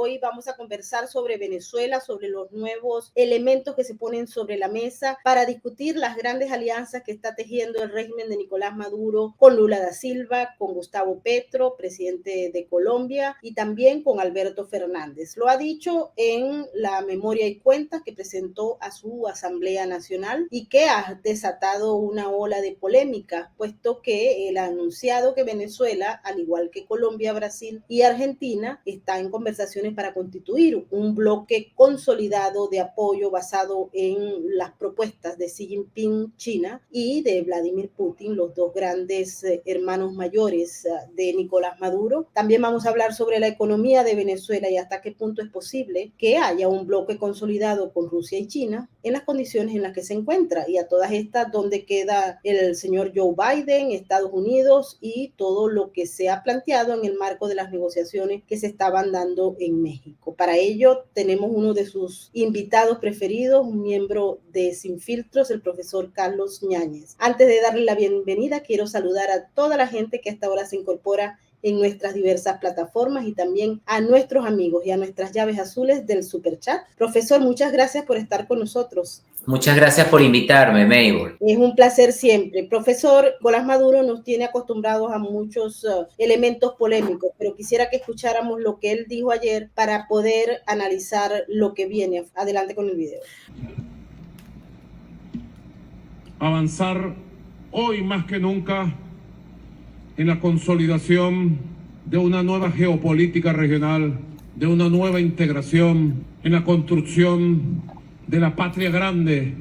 Hoy vamos a conversar sobre Venezuela, sobre los nuevos elementos que se ponen sobre la mesa para discutir las grandes alianzas que está tejiendo el régimen de Nicolás Maduro con Lula da Silva, con Gustavo Petro, presidente de Colombia, y también con Alberto Fernández. Lo ha dicho en la memoria y cuentas que presentó a su Asamblea Nacional y que ha desatado una ola de polémica, puesto que él ha anunciado que Venezuela, al igual que Colombia, Brasil y Argentina, está en conversaciones para constituir un bloque consolidado de apoyo basado en las propuestas de Xi Jinping, China, y de Vladimir Putin, los dos grandes hermanos mayores de Nicolás Maduro. También vamos a hablar sobre la economía de Venezuela y hasta qué punto es posible que haya un bloque consolidado con Rusia y China en las condiciones en las que se encuentra, y a todas estas, ¿dónde queda el señor Joe Biden, Estados Unidos y todo lo que se ha planteado en el marco de las negociaciones que se estaban dando en México? Para ello tenemos uno de sus invitados preferidos, un miembro de Sin Filtros, el profesor Carlos Ñáñez. Antes de darle la bienvenida, quiero saludar a toda la gente que hasta ahora se incorpora en nuestras diversas plataformas y también a nuestros amigos y a nuestras llaves azules del Superchat. Profesor, muchas gracias por estar con nosotros. Muchas gracias por invitarme, Mabel. Es un placer siempre. Profesor, Nicolás Maduro nos tiene acostumbrados a muchos elementos polémicos, pero quisiera que escucháramos lo que él dijo ayer para poder analizar lo que viene. Adelante con el video. Avanzar hoy más que nunca en la consolidación de una nueva geopolítica regional, de una nueva integración, en la construcción de la patria grande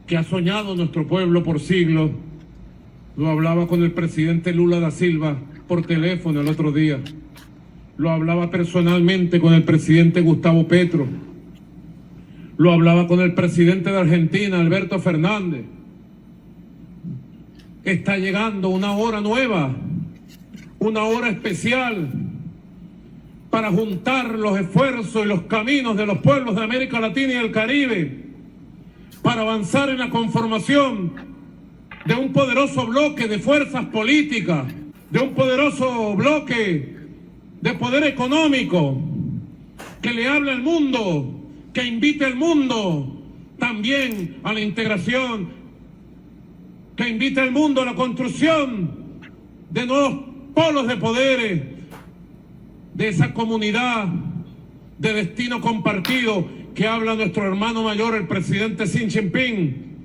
que ha soñado nuestro pueblo por siglos. Lo hablaba con el presidente Lula da Silva por teléfono el otro día. Lo hablaba personalmente con el presidente Gustavo Petro. Lo hablaba con el presidente de Argentina, Alberto Fernández. Está llegando una hora nueva, una hora especial para juntar los esfuerzos y los caminos de los pueblos de América Latina y el Caribe, para avanzar en la conformación de un poderoso bloque de fuerzas políticas, de un poderoso bloque de poder económico que le hable al mundo, que invite al mundo también a la integración, que invite al mundo a la construcción de nuevos polos de poderes, de esa comunidad de destino compartido que habla nuestro hermano mayor, el presidente Xi Jinping.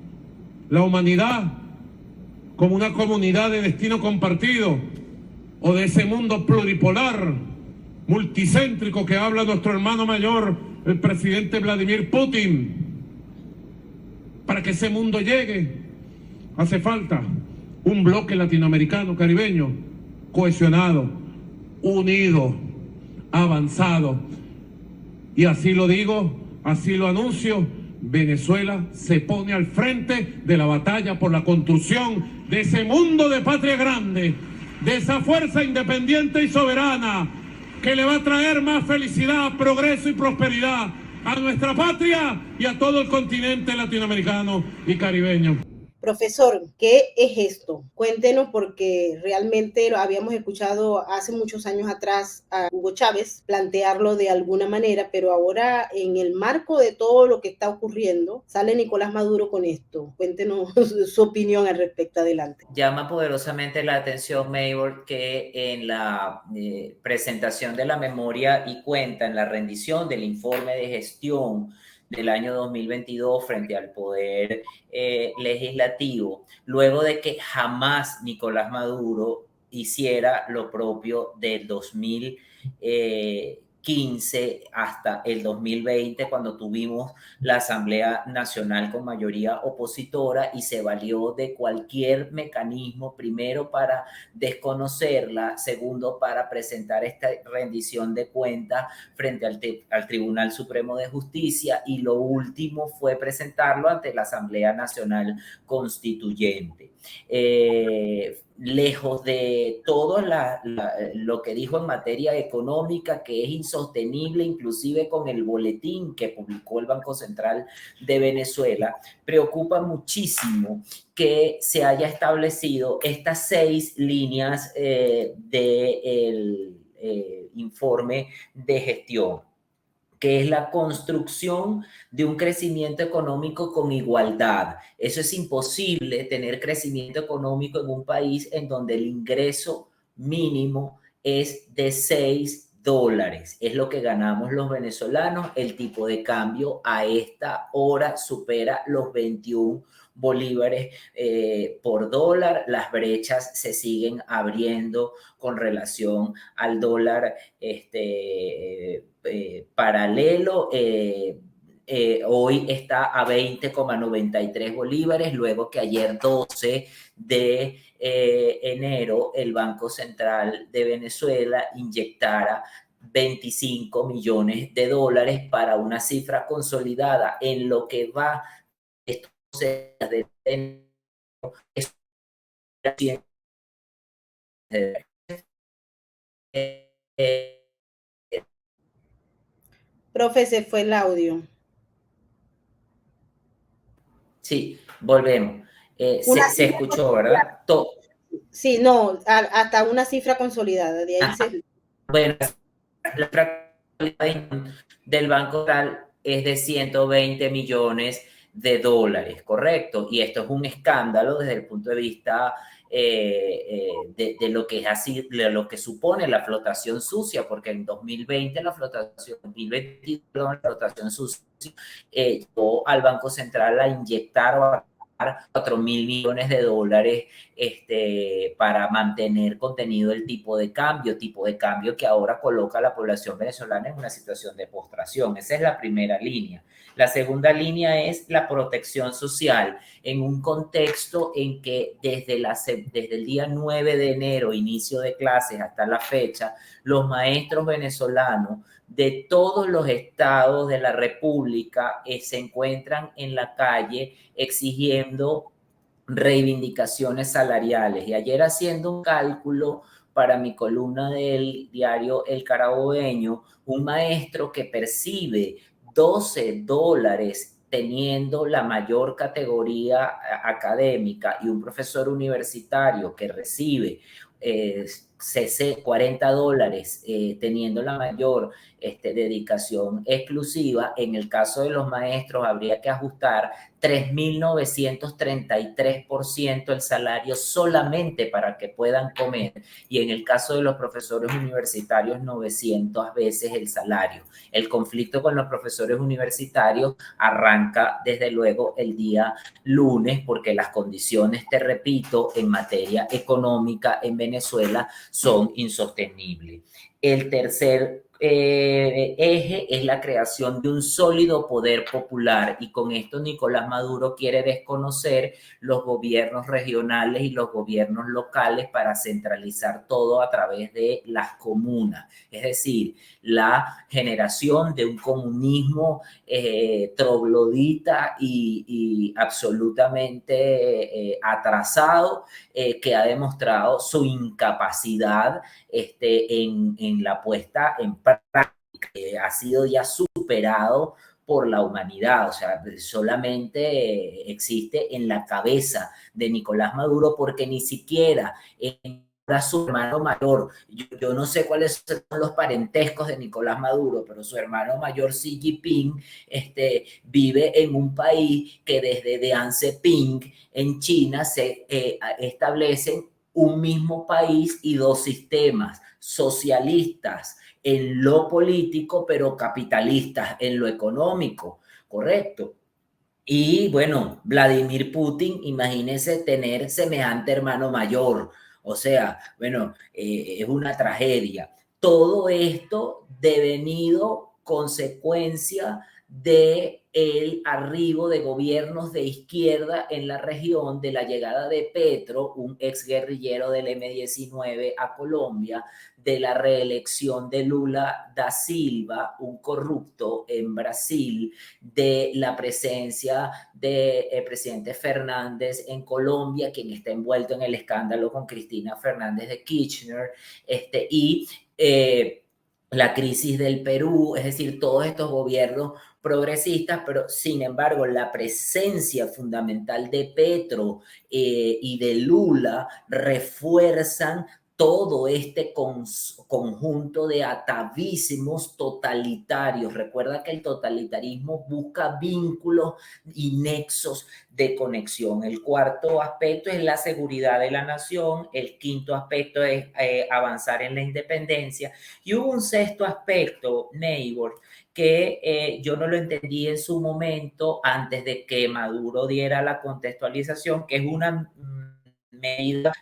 La humanidad como una comunidad de destino compartido, o de ese mundo pluripolar, multicéntrico que habla nuestro hermano mayor, el presidente Vladimir Putin. Para que ese mundo llegue, hace falta un bloque latinoamericano, caribeño, cohesionado, unido, avanzado. Y así lo digo, así lo anuncio: Venezuela se pone al frente de la batalla por la construcción de ese mundo de patria grande, de esa fuerza independiente y soberana que le va a traer más felicidad, progreso y prosperidad a nuestra patria y a todo el continente latinoamericano y caribeño. Profesor, ¿qué es esto? Cuéntenos, porque realmente lo habíamos escuchado hace muchos años atrás a Hugo Chávez plantearlo de alguna manera, pero ahora en el marco de todo lo que está ocurriendo, sale Nicolás Maduro con esto. Cuéntenos su opinión al respecto. Adelante. Llama poderosamente la atención, Mayor, que en la presentación de la memoria y cuenta, en la rendición del informe de gestión del año 2022 frente al poder legislativo, luego de que jamás Nicolás Maduro hiciera lo propio del 2015 hasta el 2020, cuando tuvimos la Asamblea Nacional con mayoría opositora y se valió de cualquier mecanismo, primero para desconocerla, segundo para presentar esta rendición de cuentas frente al Tribunal Supremo de Justicia, y lo último fue presentarlo ante la Asamblea Nacional Constituyente. Lejos de todo lo que dijo en materia económica, que es insostenible, inclusive con el boletín que publicó el Banco Central de Venezuela, preocupa muchísimo que se haya establecido estas 6 líneas del informe de gestión. que es la construcción de un crecimiento económico con igualdad. Eso es imposible, tener crecimiento económico en un país en donde el ingreso mínimo es de $6. Es lo que ganamos los venezolanos. El tipo de cambio a esta hora supera los 21 bolívares por dólar. Las brechas se siguen abriendo con relación al dólar paralelo. Hoy está a 20,93 bolívares, luego que ayer 12 de enero el Banco Central de Venezuela inyectara 25 millones de dólares para una cifra consolidada en lo que va de enero. Profe, se fue el audio. Sí, volvemos. Se escuchó, ¿verdad? Sí, no, hasta una cifra consolidada. De ahí se... Bueno, la cifra del Banco Central es de 120 millones de dólares, ¿correcto? Y esto es un escándalo desde el punto de vista de lo que es así, de lo que supone la flotación sucia, porque en 2020 la flotación, 2022, la flotación sucia llevó al Banco Central a inyectar o a 4.000 millones de dólares para mantener contenido el tipo de cambio que ahora coloca a la población venezolana en una situación de postración. Esa es la primera línea. La segunda línea es la protección social, en un contexto en que desde el día 9 de enero, inicio de clases, hasta la fecha, los maestros venezolanos de todos los estados de la República se encuentran en la calle exigiendo reivindicaciones salariales. Y ayer, haciendo un cálculo para mi columna del diario El Carabobeño, un maestro que percibe $12 teniendo la mayor categoría académica, y un profesor universitario que recibe $40 teniendo la mayor dedicación exclusiva. En el caso de los maestros habría que ajustar 3.933% el salario solamente para que puedan comer, y en el caso de los profesores universitarios 900 veces el salario. El conflicto con los profesores universitarios arranca desde luego el día lunes, porque las condiciones, te repito, en materia económica en Venezuela son insostenibles. El tercer eje es la creación de un sólido poder popular, y con esto Nicolás Maduro quiere desconocer los gobiernos regionales y los gobiernos locales para centralizar todo a través de las comunas, es decir, la generación de un comunismo troglodita y absolutamente atrasado, que ha demostrado su incapacidad en la puesta en práctica, ha sido ya superado por la humanidad. O sea, solamente existe en la cabeza de Nicolás Maduro, porque ni siquiera a su hermano mayor, yo no sé cuáles son los parentescos de Nicolás Maduro, pero su hermano mayor Xi Jinping vive en un país que desde Deng Xiaoping en China se establecen un mismo país y dos sistemas socialistas en lo político, pero capitalistas en lo económico, ¿correcto? Y bueno, Vladimir Putin, imagínese tener semejante hermano mayor. O sea, bueno, es una tragedia. Todo esto devenido consecuencia de el arribo de gobiernos de izquierda en la región, de la llegada de Petro, un exguerrillero del M-19, a Colombia, de la reelección de Lula da Silva, un corrupto en Brasil, de la presencia del presidente Fernández en Colombia, quien está envuelto en el escándalo con Cristina Fernández de Kirchner, y la crisis del Perú, es decir, todos estos gobiernos progresistas, pero sin embargo la presencia fundamental de Petro y de Lula refuerzan todo este conjunto de atavismos totalitarios. Recuerda que el totalitarismo busca vínculos y nexos de conexión. El cuarto aspecto es la seguridad de la nación. El quinto aspecto es avanzar en la independencia. Y hubo un sexto aspecto, Neighbor, que yo no lo entendí en su momento antes de que Maduro diera la contextualización, que es una medida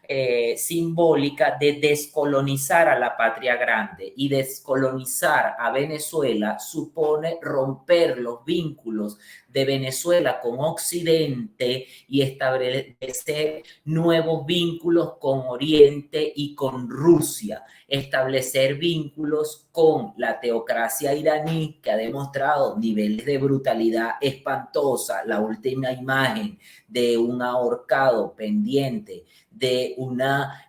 simbólica de descolonizar a la patria grande, y descolonizar a Venezuela supone romper los vínculos de Venezuela con Occidente y establecer nuevos vínculos con Oriente y con Rusia, establecer vínculos con la teocracia iraní, que ha demostrado niveles de brutalidad espantosa. La última imagen de un ahorcado pendiente de una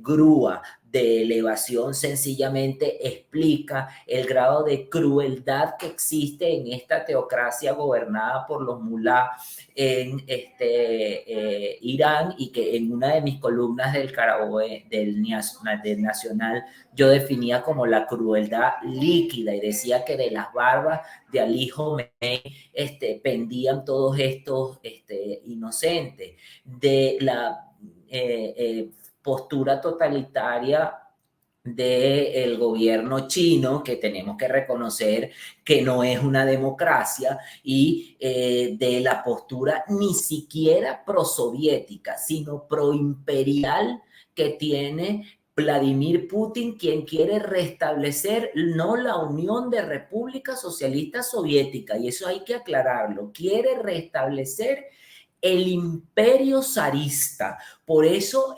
grúa de elevación sencillamente explica el grado de crueldad que existe en esta teocracia gobernada por los mulá en Irán, y que en una de mis columnas del Carabobo del Nacional yo definía como la crueldad líquida, y decía que de las barbas de Ali Jomeini pendían todos estos inocentes de la postura totalitaria del gobierno chino, que tenemos que reconocer que no es una democracia, y de la postura ni siquiera prosoviética, sino proimperial que tiene Vladimir Putin, quien quiere restablecer no la Unión de Repúblicas Socialistas Soviéticas, y eso hay que aclararlo, quiere restablecer el imperio zarista. Por eso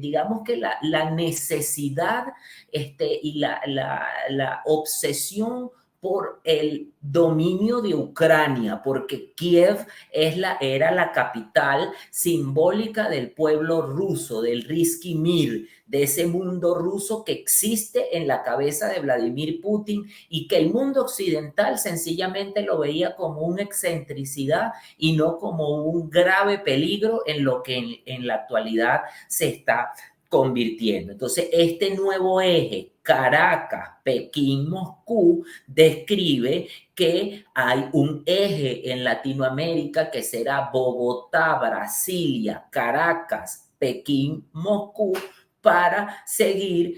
digamos que la necesidad y la obsesión por el dominio de Ucrania, porque Kiev era la capital simbólica del pueblo ruso, del Ruski Mir, de ese mundo ruso que existe en la cabeza de Vladimir Putin, y que el mundo occidental sencillamente lo veía como una excentricidad y no como un grave peligro en lo que en la actualidad se está convirtiendo. Entonces, este nuevo eje, Caracas, Pekín, Moscú, describe que hay un eje en Latinoamérica que será Bogotá, Brasilia, Caracas, Pekín, Moscú, para seguir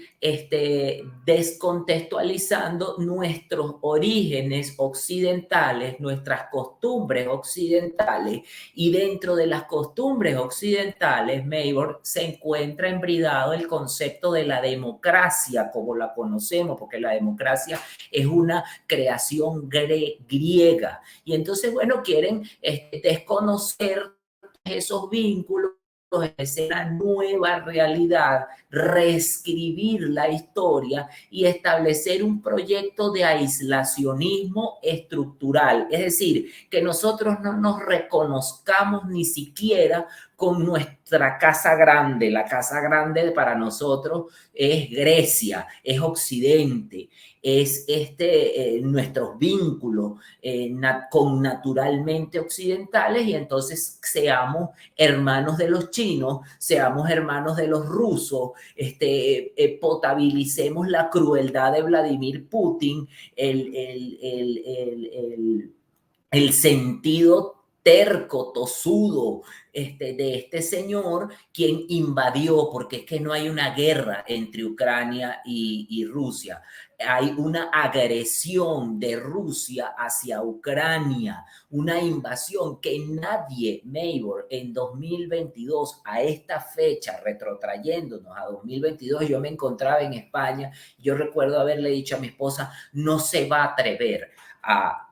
descontextualizando nuestros orígenes occidentales, nuestras costumbres occidentales. Y dentro de las costumbres occidentales, Maybor, se encuentra embridado el concepto de la democracia como la conocemos, porque la democracia es una creación griega. Y entonces, bueno, quieren desconocer esos vínculos, es una nueva realidad, reescribir la historia y establecer un proyecto de aislacionismo estructural. Es decir, que nosotros no nos reconozcamos ni siquiera con nuestra casa grande. La casa grande para nosotros es Grecia, es Occidente, es nuestros vínculos con naturalmente occidentales, y entonces seamos hermanos de los chinos, seamos hermanos de los rusos, potabilicemos la crueldad de Vladimir Putin, el sentido terco, tosudo de este señor, quien invadió, porque es que no hay una guerra entre Ucrania y Rusia, hay una agresión de Rusia hacia Ucrania, una invasión que nadie, Maybor, en 2022, a esta fecha, retrotrayéndonos a 2022, yo me encontraba en España, yo recuerdo haberle dicho a mi esposa, no se va a atrever a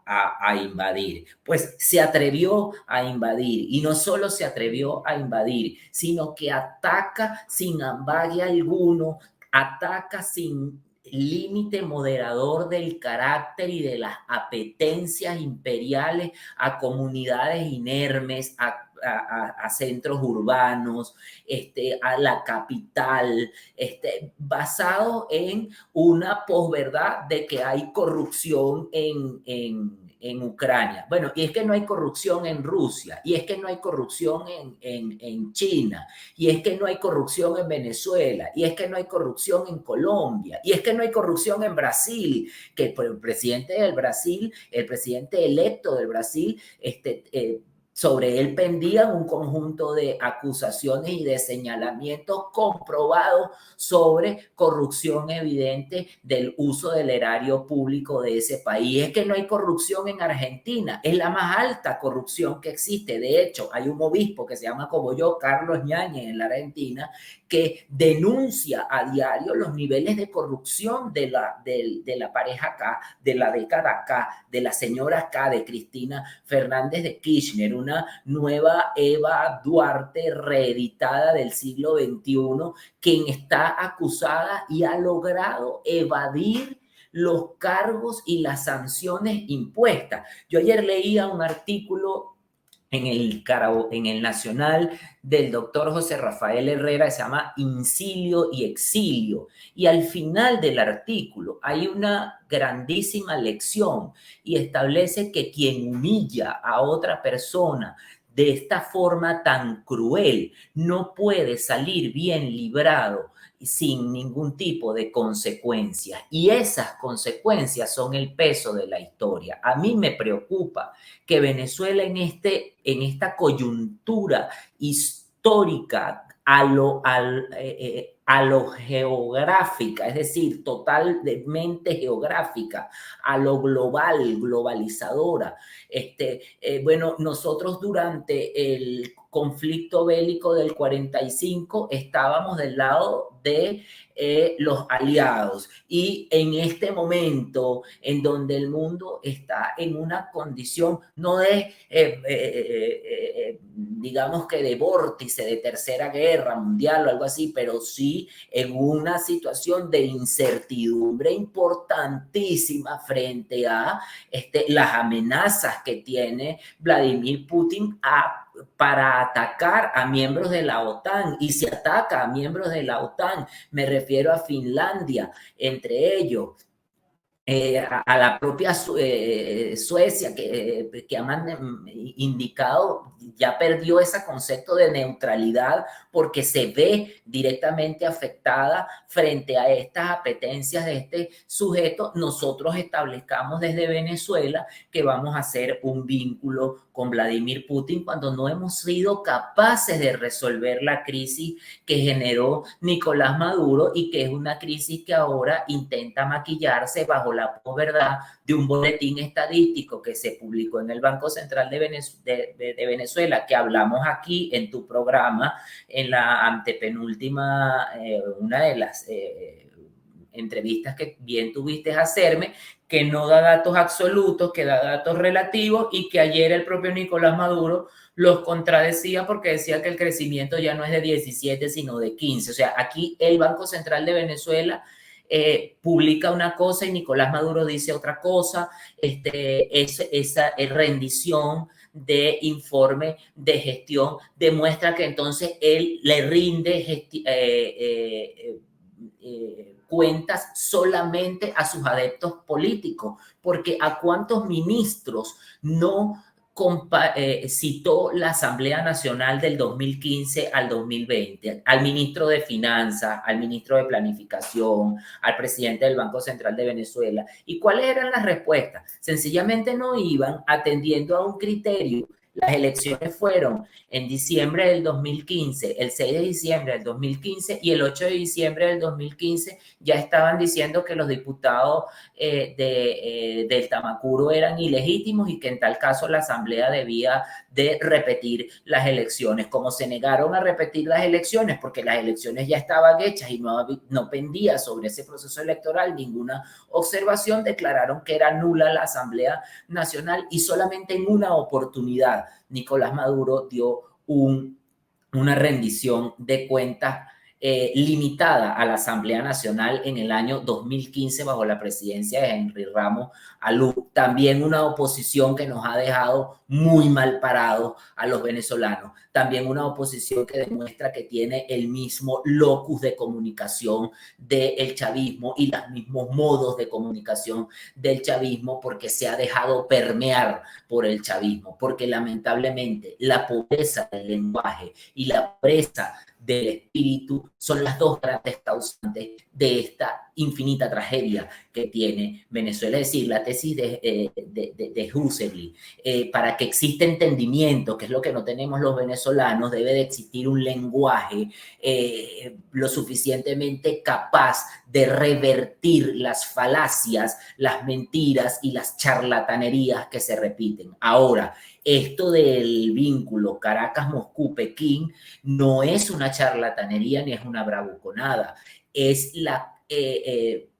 invadir. Pues se atrevió a invadir, y no solo se atrevió a invadir, sino que ataca sin ambague alguno, ataca sin límite moderador del carácter y de las apetencias imperiales a comunidades inermes, a centros urbanos, a la capital, basado en una posverdad de que hay corrupción en en Ucrania. Bueno, y es que no hay corrupción en Rusia, y es que no hay corrupción en China, y es que no hay corrupción en Venezuela, y es que no hay corrupción en Colombia, y es que no hay corrupción en Brasil, que el presidente del Brasil, el presidente electo del Brasil, sobre él pendían un conjunto de acusaciones y de señalamientos comprobados sobre corrupción evidente del uso del erario público de ese país. Es que no hay corrupción en Argentina, es la más alta corrupción que existe. De hecho, hay un obispo que se llama como yo, Carlos Ñáñez, en la Argentina, que denuncia a diario los niveles de corrupción de la pareja acá, de la década acá, de la señora acá, de Cristina Fernández de Kirchner, una nueva Eva Duarte reeditada del siglo XXI, quien está acusada y ha logrado evadir los cargos y las sanciones impuestas. Yo ayer leía un artículo en el Nacional del doctor José Rafael Herrera, se llama Incilio y Exilio, y al final del artículo hay una grandísima lección y establece que quien humilla a otra persona de esta forma tan cruel no puede salir bien librado sin ningún tipo de consecuencias, y esas consecuencias son el peso de la historia. A mí me preocupa que Venezuela en esta coyuntura histórica a lo geográfica, es decir, totalmente geográfica, a lo globalizadora. Bueno, nosotros durante el conflicto bélico del 45 estábamos del lado de los aliados, y en este momento en donde el mundo está en una condición no de digamos que de vórtice, de tercera guerra mundial o algo así, pero sí en una situación de incertidumbre importantísima frente a las amenazas que tiene Vladimir Putin para atacar a miembros de la OTAN. Y si ataca a miembros de la OTAN, me refiero a Finlandia, entre ellos, a la propia Suecia, que han indicado, ya perdió ese concepto de neutralidad porque se ve directamente afectada frente a estas apetencias de este sujeto. Nosotros establezcamos desde Venezuela que vamos a hacer un vínculo con Vladimir Putin cuando no hemos sido capaces de resolver la crisis que generó Nicolás Maduro, y que es una crisis que ahora intenta maquillarse bajo la posverdad de un boletín estadístico que se publicó en el Banco Central de Venezuela, que hablamos aquí en tu programa, en la antepenúltima, una de las entrevistas que bien tuviste hacerme, que no da datos absolutos, que da datos relativos, y que ayer el propio Nicolás Maduro los contradecía porque decía que el crecimiento ya no es de 17, sino de 15. O sea, aquí el Banco Central de Venezuela publica una cosa y Nicolás Maduro dice otra cosa. Esa rendición de informe de gestión demuestra que entonces él le rinde cuentas solamente a sus adeptos políticos, porque a cuántos ministros no citó la Asamblea Nacional del 2015 al 2020, al ministro de Finanzas, al ministro de Planificación, al presidente del Banco Central de Venezuela. ¿Y cuáles eran las respuestas? Sencillamente no iban atendiendo a un criterio. Las elecciones fueron en diciembre del 2015, el 6 de diciembre del 2015, y el 8 de diciembre del 2015 ya estaban diciendo que los diputados del Tamacuro eran ilegítimos y que en tal caso la Asamblea debía de repetir las elecciones. Como se negaron a repetir las elecciones porque las elecciones ya estaban hechas y no pendía sobre ese proceso electoral ninguna observación, declararon que era nula la Asamblea Nacional, y solamente en una oportunidad Nicolás Maduro dio una rendición de cuentas limitada a la Asamblea Nacional en el año 2015 bajo la presidencia de Henry Ramos Alú. También una oposición que nos ha dejado muy mal parados a los venezolanos. También una oposición que demuestra que tiene el mismo locus de comunicación del chavismo y los mismos modos de comunicación del chavismo, porque se ha dejado permear por el chavismo, porque lamentablemente la pobreza del lenguaje y la pobreza del espíritu son las dos grandes causantes de esta infinita tragedia que tiene Venezuela. Es decir, la tesis de Husserl, para que exista entendimiento, que es lo que no tenemos los venezolanos, debe de existir un lenguaje lo suficientemente capaz de revertir las falacias, las mentiras y las charlatanerías que se repiten. Ahora, esto del vínculo Caracas-Moscú-Pekín no es una charlatanería ni es una bravuconada, es la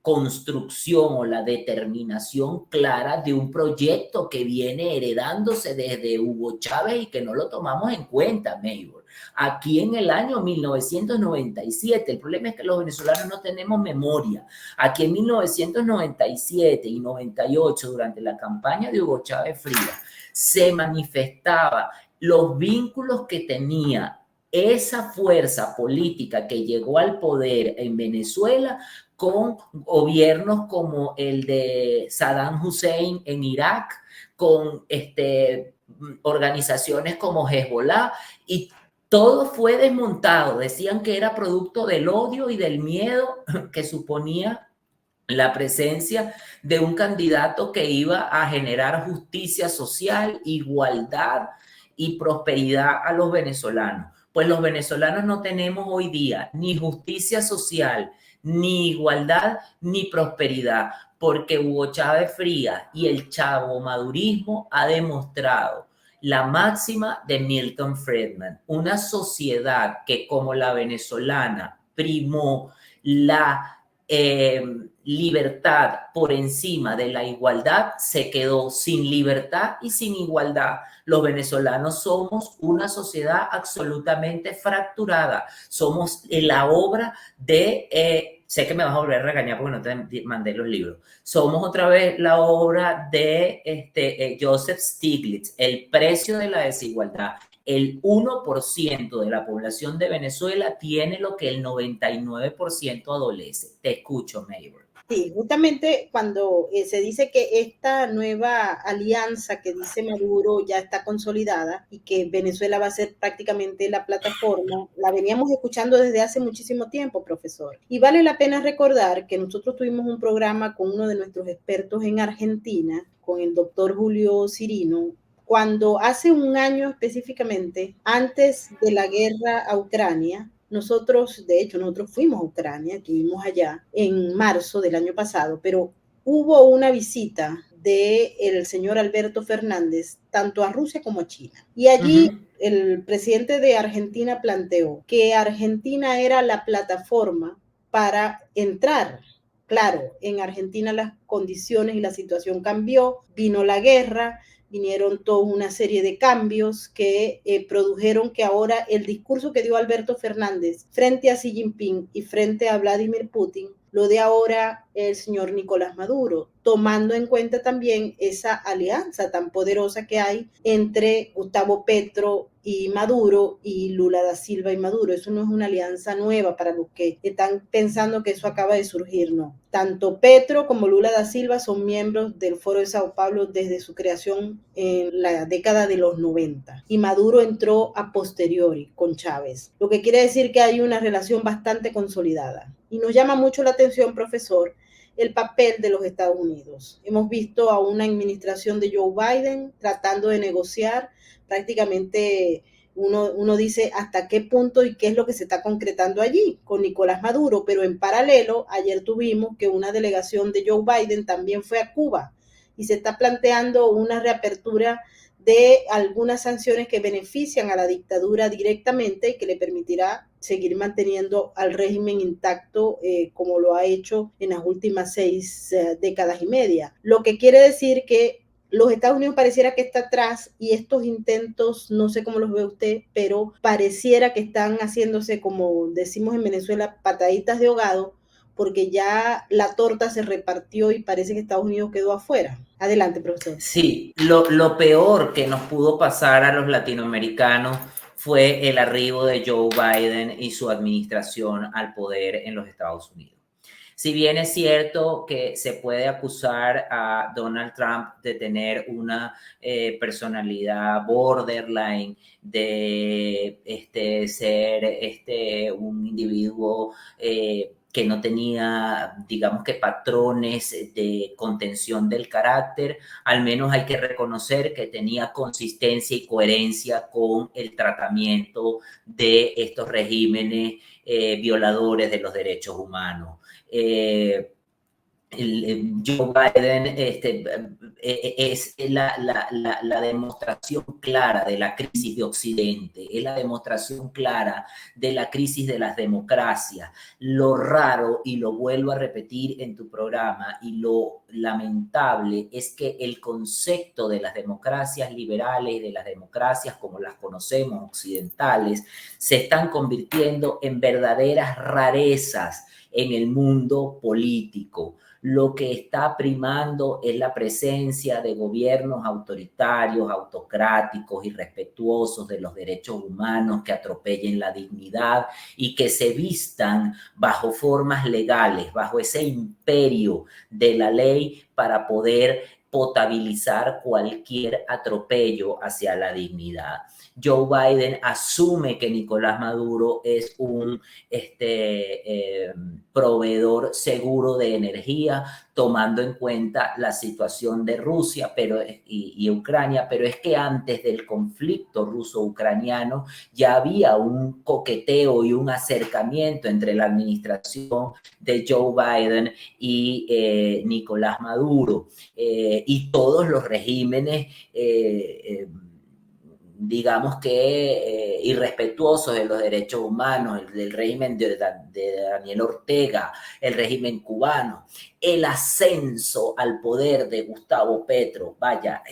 construcción o la determinación clara de un proyecto que viene heredándose desde Hugo Chávez y que no lo tomamos en cuenta, Maybor. Aquí en el año 1997, el problema es que los venezolanos no tenemos memoria. Aquí en 1997 y 98, durante la campaña de Hugo Chávez Frías, se manifestaba los vínculos que tenía esa fuerza política que llegó al poder en Venezuela con gobiernos como el de Saddam Hussein en Irak, con organizaciones como Hezbollah, y todo fue desmontado. Decían que era producto del odio y del miedo que suponía la presencia de un candidato que iba a generar justicia social, igualdad y prosperidad a los venezolanos. Pues los venezolanos no tenemos hoy día ni justicia social, ni igualdad, ni prosperidad, porque Hugo Chávez Frías y el chavomadurismo ha demostrado la máxima de Milton Friedman: una sociedad que, como la venezolana, primó la libertad por encima de la igualdad, se quedó sin libertad y sin igualdad. Los venezolanos somos una sociedad absolutamente fracturada. Somos la obra de, sé que me vas a volver a regañar porque no te mandé los libros, somos otra vez la obra de Joseph Stiglitz, El precio de la desigualdad. El 1% de la población de Venezuela tiene lo que el 99% adolece. Te escucho, Maybor. Sí, justamente cuando se dice que esta nueva alianza que dice Maduro ya está consolidada y que Venezuela va a ser prácticamente la plataforma, la veníamos escuchando desde hace muchísimo tiempo, profesor. Y vale la pena recordar que nosotros tuvimos un programa con uno de nuestros expertos en Argentina, con el doctor Julio Cirino, cuando hace un año específicamente, antes de la guerra a Ucrania, nosotros fuimos a Ucrania, estuvimos allá en marzo del año pasado, pero hubo una visita del señor Alberto Fernández tanto a Rusia como a China. Y allí el presidente de Argentina planteó que Argentina era la plataforma para entrar. Claro, en Argentina las condiciones y la situación cambió, vino la guerra, vinieron toda una serie de cambios que produjeron que ahora el discurso que dio Alberto Fernández frente a Xi Jinping y frente a Vladimir Putin lo de ahora el señor Nicolás Maduro, tomando en cuenta también esa alianza tan poderosa que hay entre Gustavo Petro y Maduro y Lula da Silva y Maduro. Eso no es una alianza nueva para los que están pensando que eso acaba de surgir, no. Tanto Petro como Lula da Silva son miembros del Foro de Sao Paulo desde su creación en la década de los 90 y Maduro entró a posteriori con Chávez, lo que quiere decir que hay una relación bastante consolidada. Y nos llama mucho la atención, profesor, el papel de los Estados Unidos. Hemos visto a una administración de Joe Biden tratando de negociar. Prácticamente uno dice hasta qué punto y qué es lo que se está concretando allí con Nicolás Maduro, pero en paralelo, ayer tuvimos que una delegación de Joe Biden también fue a Cuba y se está planteando una reapertura de algunas sanciones que benefician a la dictadura directamente y que le permitirá seguir manteniendo al régimen intacto como lo ha hecho en las últimas 6 décadas y media. Lo que quiere decir que los Estados Unidos pareciera que está atrás y estos intentos, no sé cómo los ve usted, pero pareciera que están haciéndose, como decimos en Venezuela, pataditas de ahogado, porque ya la torta se repartió y parece que Estados Unidos quedó afuera. Adelante, profesor. Sí, lo peor que nos pudo pasar a los latinoamericanos fue el arribo de Joe Biden y su administración al poder en los Estados Unidos. Si bien es cierto que se puede acusar a Donald Trump de tener una personalidad borderline, de ser un individuo que no tenía, digamos que patrones de contención del carácter, al menos hay que reconocer que tenía consistencia y coherencia con el tratamiento de estos regímenes violadores de los derechos humanos. Joe Biden es la demostración clara de la crisis de Occidente, es la demostración clara de la crisis de las democracias. Lo raro, y lo vuelvo a repetir en tu programa, y lo lamentable es que el concepto de las democracias liberales y de las democracias como las conocemos occidentales se están convirtiendo en verdaderas rarezas en el mundo político. Lo que está primando es la presencia de gobiernos autoritarios, autocráticos, irrespetuosos de los derechos humanos, que atropellen la dignidad y que se vistan bajo formas legales, bajo ese imperio de la ley para poder potabilizar cualquier atropello hacia la dignidad. Joe Biden asume que Nicolás Maduro es un proveedor seguro de energía, tomando en cuenta la situación de Rusia y Ucrania, pero es que antes del conflicto ruso-ucraniano ya había un coqueteo y un acercamiento entre la administración de Joe Biden y Nicolás Maduro, y todos los regímenes digamos que irrespetuosos de los derechos humanos, el régimen de Daniel Ortega, el régimen cubano, el ascenso al poder de Gustavo Petro, vaya,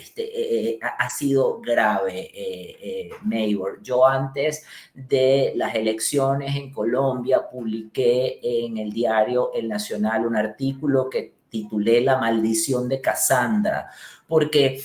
ha sido grave, Mayor. Yo antes de las elecciones en Colombia publiqué en el diario El Nacional un artículo que titulé La maldición de Casandra. ¿Por qué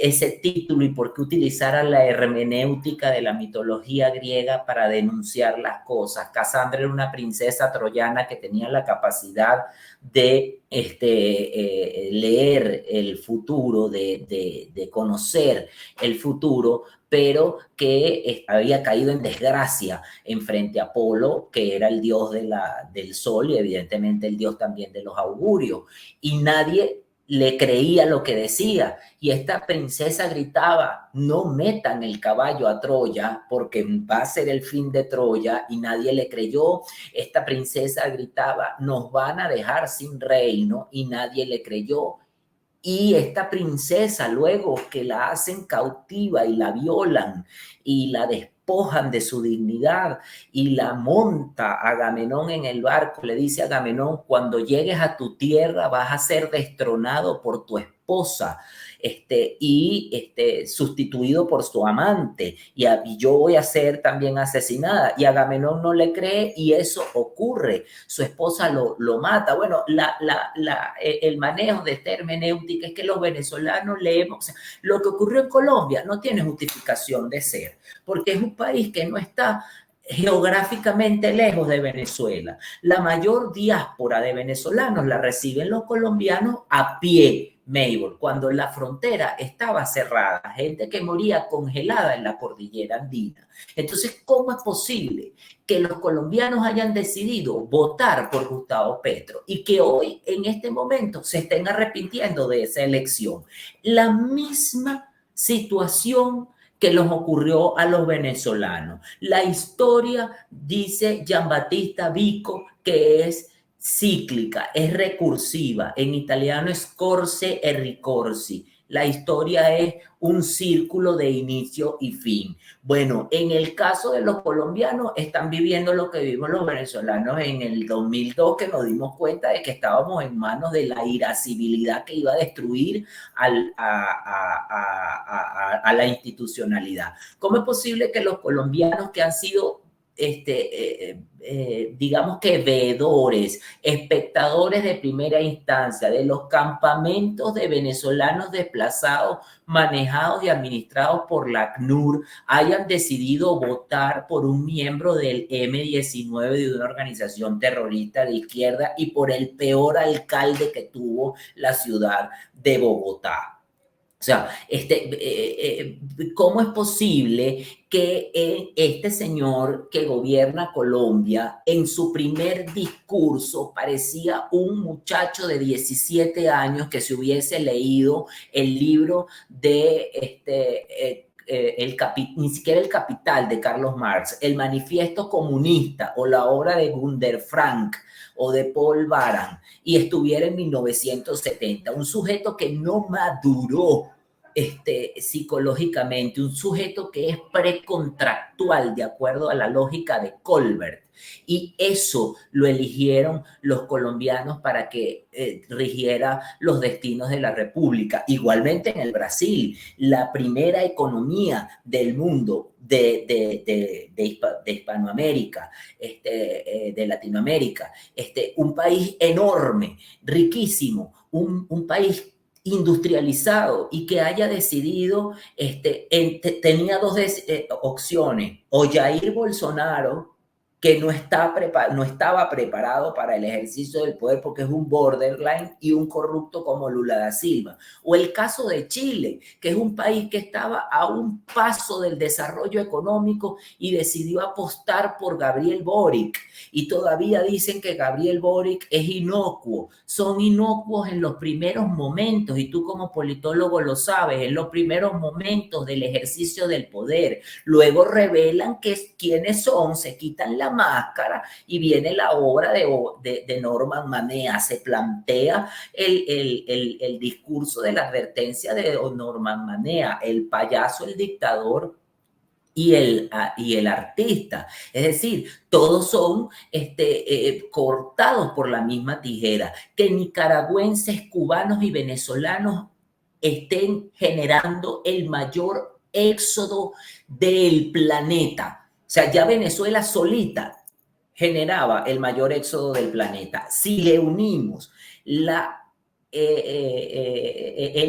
ese título y por qué utilizar a la hermenéutica de la mitología griega para denunciar las cosas? Casandra era una princesa troyana que tenía la capacidad de leer el futuro, de conocer el futuro, pero que había caído en desgracia en frente a Apolo, que era el dios del sol y evidentemente el dios también de los augurios, y nadie le creía lo que decía, y esta princesa gritaba: no metan el caballo a Troya porque va a ser el fin de Troya, y nadie le creyó. Esta princesa gritaba: nos van a dejar sin reino, y nadie le creyó. Y esta princesa, luego que la hacen cautiva y la violan y la despojan de su dignidad y la monta Agamenón en el barco, le dice a Agamenón: cuando llegues a tu tierra vas a ser destronado por tu esposa sustituido por su amante, y yo voy a ser también asesinada. Y Agamenón no le cree, y eso ocurre. Su esposa lo mata. Bueno, el manejo de esta hermenéutica es que los venezolanos leemos, o sea, lo que ocurrió en Colombia no tiene justificación de ser, porque es un país que no está geográficamente lejos de Venezuela. La mayor diáspora de venezolanos la reciben los colombianos a pie, Maybor, cuando la frontera estaba cerrada, gente que moría congelada en la cordillera andina. Entonces, ¿cómo es posible que los colombianos hayan decidido votar por Gustavo Petro y que hoy, en este momento, se estén arrepintiendo de esa elección? La misma situación que nos ocurrió a los venezolanos. La historia, dice Giambattista Vico, que es cíclica, es recursiva. En italiano es corse e ricorsi. la historia es un círculo de inicio y fin. Bueno, en el caso de los colombianos, están viviendo lo que vivimos los venezolanos en el 2002, que nos dimos cuenta de que estábamos en manos de la irascibilidad que iba a destruir a la institucionalidad. ¿Cómo es posible que los colombianos que han sido digamos que veedores, espectadores de primera instancia de los campamentos de venezolanos desplazados, manejados y administrados por la ACNUR, hayan decidido votar por un miembro del M-19 de una organización terrorista de izquierda y por el peor alcalde que tuvo la ciudad de Bogotá? O sea, ¿cómo es posible que este señor que gobierna Colombia en su primer discurso parecía un muchacho de 17 años que se hubiese leído el libro de ni siquiera El Capital de Carlos Marx, el Manifiesto Comunista o la obra de Gunder Frank o de Paul Baran, y estuviera en 1970, un sujeto que no maduró psicológicamente, un sujeto que es precontractual de acuerdo a la lógica de Colbert, y eso lo eligieron los colombianos para que rigiera los destinos de la República. Igualmente en el Brasil, la primera economía del mundo de Hispanoamérica, de Latinoamérica, un país enorme, riquísimo, un país industrializado, y que haya decidido, tenía dos opciones: o Jair Bolsonaro, que no estaba preparado para el ejercicio del poder porque es un borderline y un corrupto como Lula da Silva, o el caso de Chile, que es un país que estaba a un paso del desarrollo económico y decidió apostar por Gabriel Boric, y todavía dicen que Gabriel Boric es inocuo. Son inocuos en los primeros momentos, y tú como politólogo lo sabes, en los primeros momentos del ejercicio del poder. Luego revelan quiénes son, se quitan la máscara y viene la obra de Norman Manea. Se plantea el discurso de la advertencia de Norman Manea: el payaso, el dictador y el artista. Es decir, todos son cortados por la misma tijera. Que nicaragüenses, cubanos y venezolanos estén generando el mayor éxodo del planeta. O sea, ya Venezuela solita generaba el mayor éxodo del planeta. Si le unimos el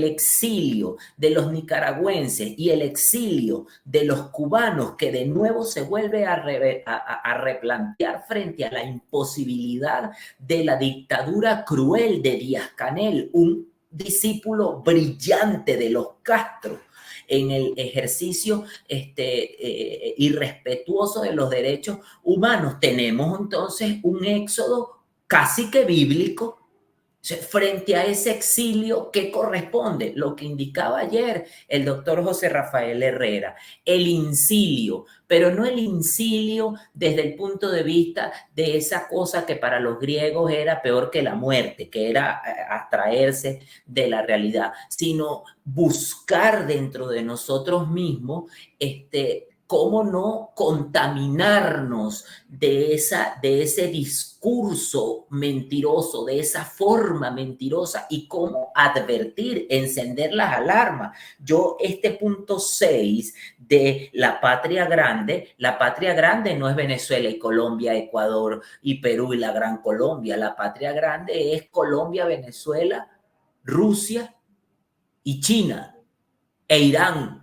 exilio de los nicaragüenses y el exilio de los cubanos, que de nuevo se vuelve a replantear frente a la imposibilidad de la dictadura cruel de Díaz-Canel, un discípulo brillante de los Castro, en el ejercicio irrespetuoso de los derechos humanos. Tenemos entonces un éxodo casi que bíblico. Frente a ese exilio, ¿qué corresponde? Lo que indicaba ayer el doctor José Rafael Herrera: el incilio, pero no el incilio desde el punto de vista de esa cosa que para los griegos era peor que la muerte, que era abstraerse de la realidad, sino buscar dentro de nosotros mismos cómo no contaminarnos de ese discurso mentiroso, de esa forma mentirosa, y cómo advertir, encender las alarmas. Yo, punto 6 de la patria grande no es Venezuela y Colombia, Ecuador y Perú y la Gran Colombia. La patria grande es Colombia, Venezuela, Rusia y China e Irán.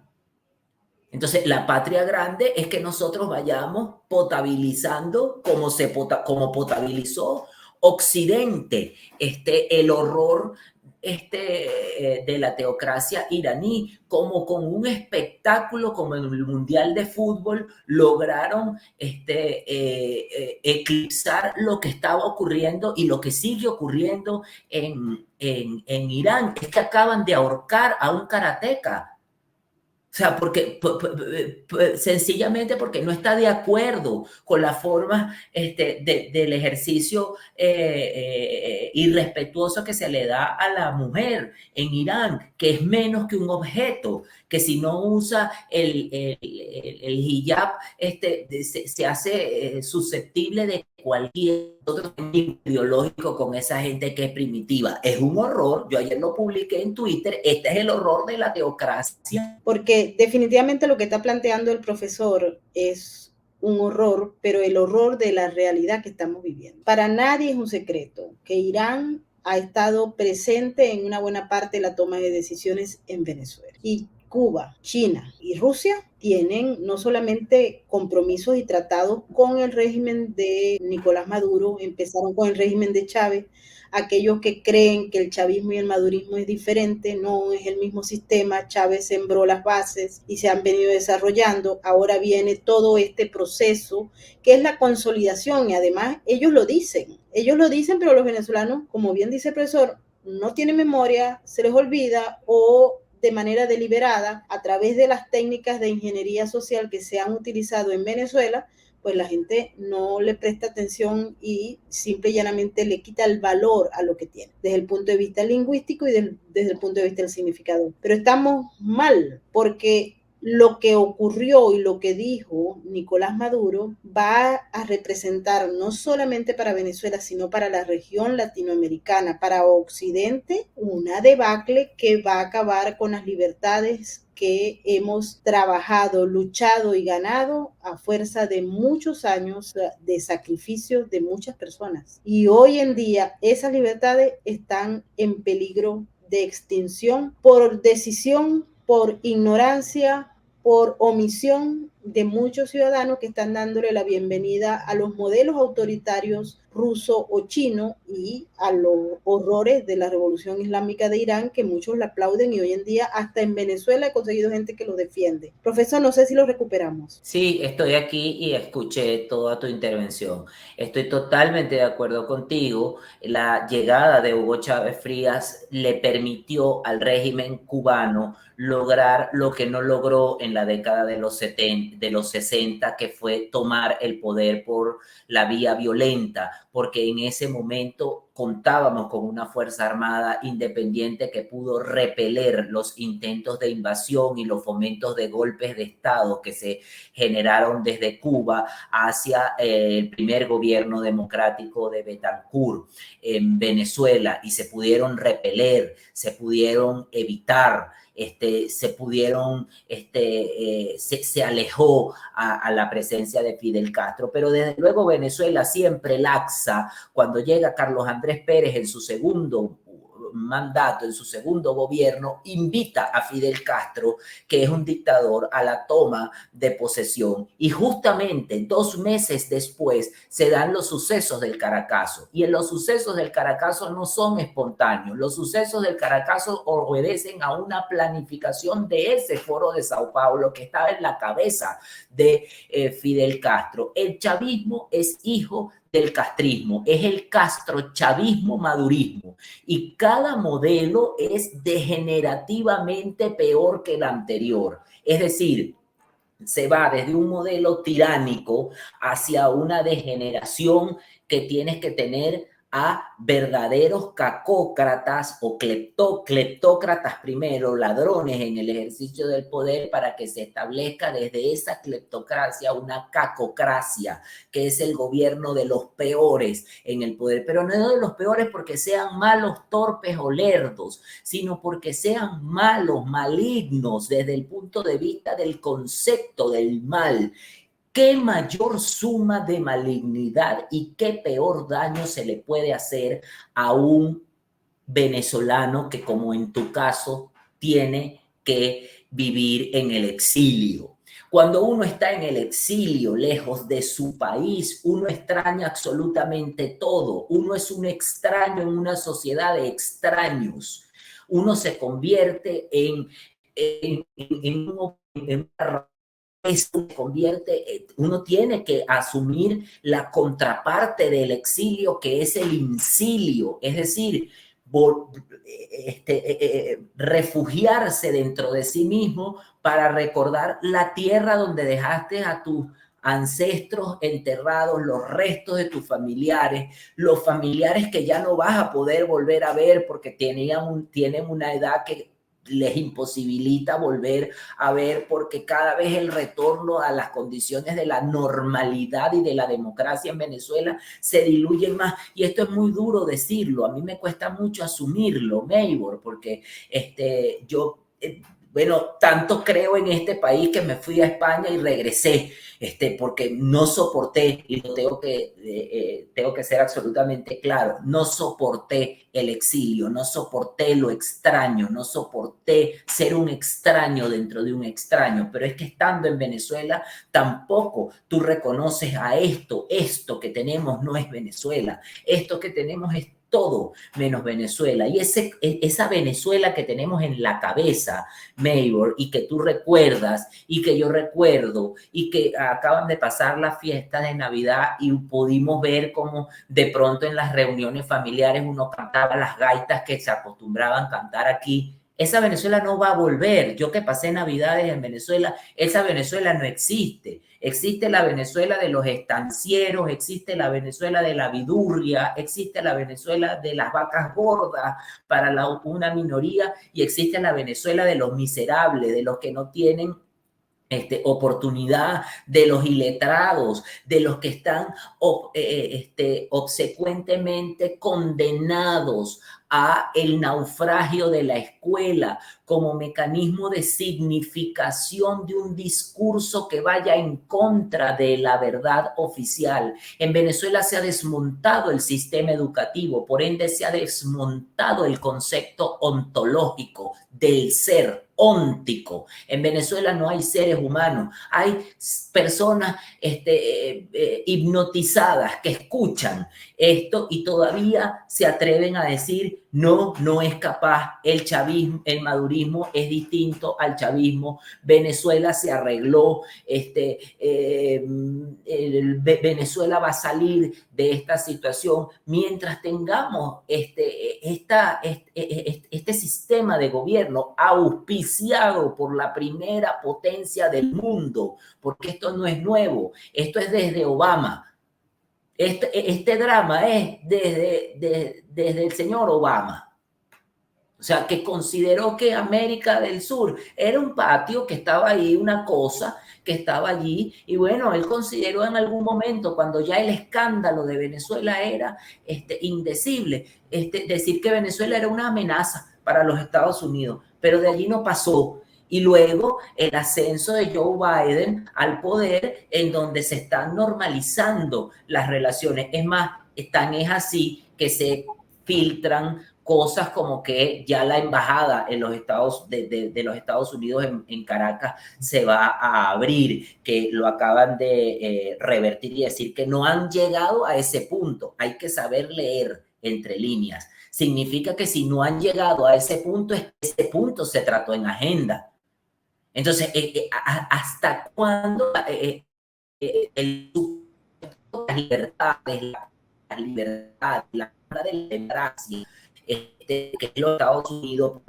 Entonces, la patria grande es que nosotros vayamos potabilizando como potabilizó Occidente el horror de la teocracia iraní, como con un espectáculo como en el Mundial de Fútbol lograron eclipsar lo que estaba ocurriendo y lo que sigue ocurriendo en Irán. Es que acaban de ahorcar a un karateca. O sea, porque sencillamente porque no está de acuerdo con la forma del ejercicio irrespetuoso que se le da a la mujer en Irán, que es menos que un objeto, que si no usa el hijab, se hace susceptible de cualquier otro ideológico con esa gente que es primitiva. Es un horror. Yo ayer lo publiqué en Twitter. Este es el horror de la teocracia. Porque definitivamente lo que está planteando el profesor es un horror, pero el horror de la realidad que estamos viviendo. Para nadie es un secreto que Irán ha estado presente en una buena parte de la toma de decisiones en Venezuela. Y Cuba, China y Rusia tienen no solamente compromisos y tratados con el régimen de Nicolás Maduro, empezaron con el régimen de Chávez. Aquellos que creen que el chavismo y el madurismo es diferente, no es el mismo sistema. Chávez sembró las bases y se han venido desarrollando. Ahora viene todo este proceso que es la consolidación, y además ellos lo dicen, pero los venezolanos, como bien dice el profesor, no tienen memoria, se les olvida, o de manera deliberada, a través de las técnicas de ingeniería social que se han utilizado en Venezuela, pues la gente no le presta atención y simple y llanamente le quita el valor a lo que tiene, desde el punto de vista lingüístico y desde el punto de vista del significado. Pero estamos mal, porque lo que ocurrió y lo que dijo Nicolás Maduro va a representar no solamente para Venezuela, sino para la región latinoamericana, para Occidente, una debacle que va a acabar con las libertades que hemos trabajado, luchado y ganado a fuerza de muchos años de sacrificios de muchas personas. Y hoy en día esas libertades están en peligro de extinción por decisión, por ignorancia, por omisión de muchos ciudadanos que están dándole la bienvenida a los modelos autoritarios ruso o chino y a los horrores de la revolución islámica de Irán, que muchos la aplauden, y hoy en día hasta en Venezuela he conseguido gente que lo defiende. Profesor, no sé si lo recuperamos. Sí, estoy aquí y escuché toda tu intervención. Estoy totalmente de acuerdo contigo. La llegada de Hugo Chávez Frías le permitió al régimen cubano lograr lo que no logró en la década de los 60, que fue tomar el poder por la vía violenta, porque en ese momento contábamos con una fuerza armada independiente que pudo repeler los intentos de invasión y los fomentos de golpes de Estado que se generaron desde Cuba hacia el primer gobierno democrático de Betancourt en Venezuela, y se pudieron repeler, se pudieron evitar. Se alejó a la presencia de Fidel Castro, pero desde luego Venezuela siempre laxa. Cuando llega Carlos Andrés Pérez en su segundo mandato, en su segundo gobierno, invita a Fidel Castro, que es un dictador, a la toma de posesión, y justamente 2 meses después se dan los sucesos del Caracazo, y en los sucesos del Caracazo no son espontáneos. Los sucesos del Caracazo obedecen a una planificación de ese foro de Sao Paulo que estaba en la cabeza de Fidel Castro. El chavismo es hijo del castrismo, es el castrochavismo madurismo, y cada modelo es degenerativamente peor que el anterior. Es decir, se va desde un modelo tiránico hacia una degeneración que tienes que tener a verdaderos cacócratas o cleptócratas primero, ladrones en el ejercicio del poder, para que se establezca desde esa cleptocracia una cacocracia, que es el gobierno de los peores en el poder, pero no de los peores porque sean malos, torpes o lerdos, sino porque sean malos, malignos desde el punto de vista del concepto del mal. ¿Qué mayor suma de malignidad y qué peor daño se le puede hacer a un venezolano que, como en tu caso, tiene que vivir en el exilio? Cuando uno está en el exilio, lejos de su país, uno extraña absolutamente todo. Uno es un extraño en una sociedad de extraños. Uno se convierte en una se convierte, uno tiene que asumir la contraparte del exilio, que es el incilio. Es decir, refugiarse dentro de sí mismo para recordar la tierra donde dejaste a tus ancestros enterrados, los restos de tus familiares, los familiares que ya no vas a poder volver a ver porque tienen una edad que les imposibilita volver a ver, porque cada vez el retorno a las condiciones de la normalidad y de la democracia en Venezuela se diluye más. Y esto es muy duro decirlo, a mí me cuesta mucho asumirlo, Meibor, porque yo... bueno, tanto creo en este país que me fui a España y regresé, porque no soporté, y tengo que ser absolutamente claro, no soporté el exilio, no soporté lo extraño, no soporté ser un extraño dentro de un extraño, pero es que estando en Venezuela tampoco tú reconoces a esto que tenemos no es Venezuela, esto que tenemos es todo menos Venezuela. Y esa Venezuela que tenemos en la cabeza, Meibor, y que tú recuerdas, y que yo recuerdo, y que acaban de pasar las fiestas de Navidad y pudimos ver cómo de pronto en las reuniones familiares uno cantaba las gaitas que se acostumbraban a cantar aquí. Esa Venezuela no va a volver. Yo que pasé Navidades en Venezuela, esa Venezuela no existe. Existe la Venezuela de los estancieros, existe la Venezuela de la vidurria, existe la Venezuela de las vacas gordas para una minoría y existe la Venezuela de los miserables, de los que no tienen oportunidad, de los iletrados, de los que están obsecuentemente condenados a el naufragio de la escuela como mecanismo de significación de un discurso que vaya en contra de la verdad oficial. En Venezuela se ha desmontado el sistema educativo, por ende se ha desmontado el concepto ontológico del ser, óntico. En Venezuela no hay seres humanos, hay personas hipnotizadas que escuchan esto y todavía se atreven a decir no es capaz, el chavismo, el madurismo es distinto al chavismo, Venezuela se arregló, Venezuela va a salir de esta situación mientras tengamos este sistema de gobierno auspiciado por la primera potencia del mundo, porque esto no es nuevo, esto es desde Obama. Este drama es desde el señor Obama. O sea, que consideró que América del Sur era un patio que estaba ahí, una cosa que estaba allí. Y bueno, él consideró en algún momento, cuando ya el escándalo de Venezuela era indecible, decir que Venezuela era una amenaza para los Estados Unidos. Pero de allí no pasó. Y luego el ascenso de Joe Biden al poder, en donde se están normalizando las relaciones. Es más, es así que se filtran cosas como que ya la embajada en los de los Estados Unidos en Caracas se va a abrir, que lo acaban de revertir y decir que no han llegado a ese punto. Hay que saber leer entre líneas. Significa que si no han llegado a ese punto, ese punto se trató en agenda. Entonces, ¿hasta cuándo las libertades, la democracia, que los Estados Unidos,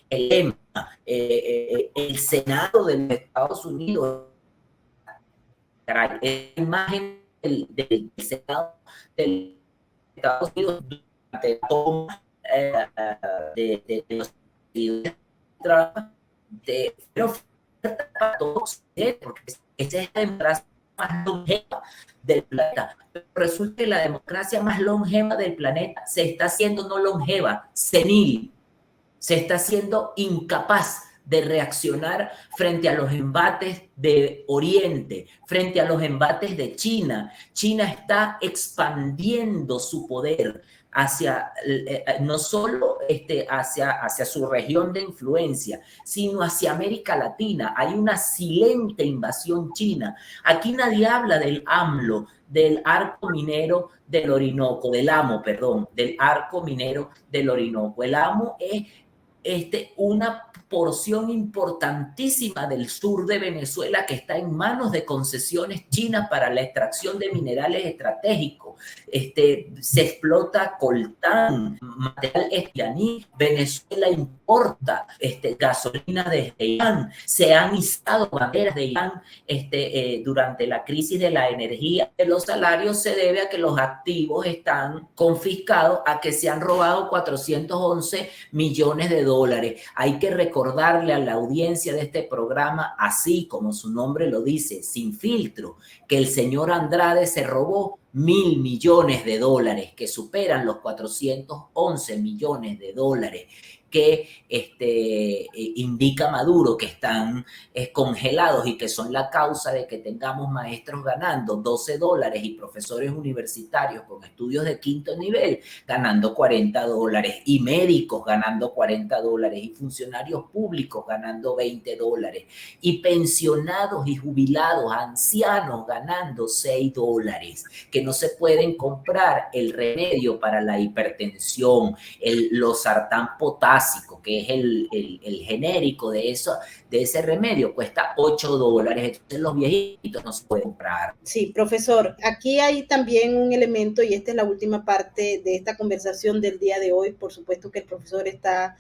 el lema, el Senado de los Estados Unidos, la imagen del Senado de los Estados Unidos durante la toma de los pero para todos, porque esa es la democracia más longeva del planeta. Pero resulta que la democracia más longeva del planeta se está haciendo no longeva, senil, se está haciendo incapaz de reaccionar frente a los embates de Oriente, frente a los embates de China. China está expandiendo su poder hacia, no solo hacia su región de influencia, sino hacia América Latina. Hay una silente invasión china. Aquí nadie habla del AMLO, del arco minero del Orinoco, del arco minero del Orinoco. El AMO es una porción importantísima del sur de Venezuela que está en manos de concesiones chinas para la extracción de minerales estratégicos. México, se explota coltán, material iraní, Venezuela importa gasolina desde Irán, se han izado banderas de Irán durante la crisis de la energía. Los salarios se debe a que los activos están confiscados, a que se han robado 411 millones de dólares. Hay que recordarle a la audiencia de este programa, así como su nombre lo dice, sin filtro, que el señor Andrade se robó 1.000 millones de dólares, que superan los 411 millones de dólares que indica Maduro que están congelados y que son la causa de que tengamos maestros ganando 12 dólares y profesores universitarios con estudios de quinto nivel ganando 40 dólares y médicos ganando 40 dólares y funcionarios públicos ganando 20 dólares y pensionados y jubilados, ancianos ganando 6 dólares, que no se pueden comprar el remedio para la hipertensión, el losartán potásico, que es el genérico de ese remedio, cuesta 8 dólares. Entonces los viejitos no se pueden comprar. Sí, profesor, aquí hay también un elemento, y esta es la última parte de esta conversación del día de hoy. Por supuesto que el profesor está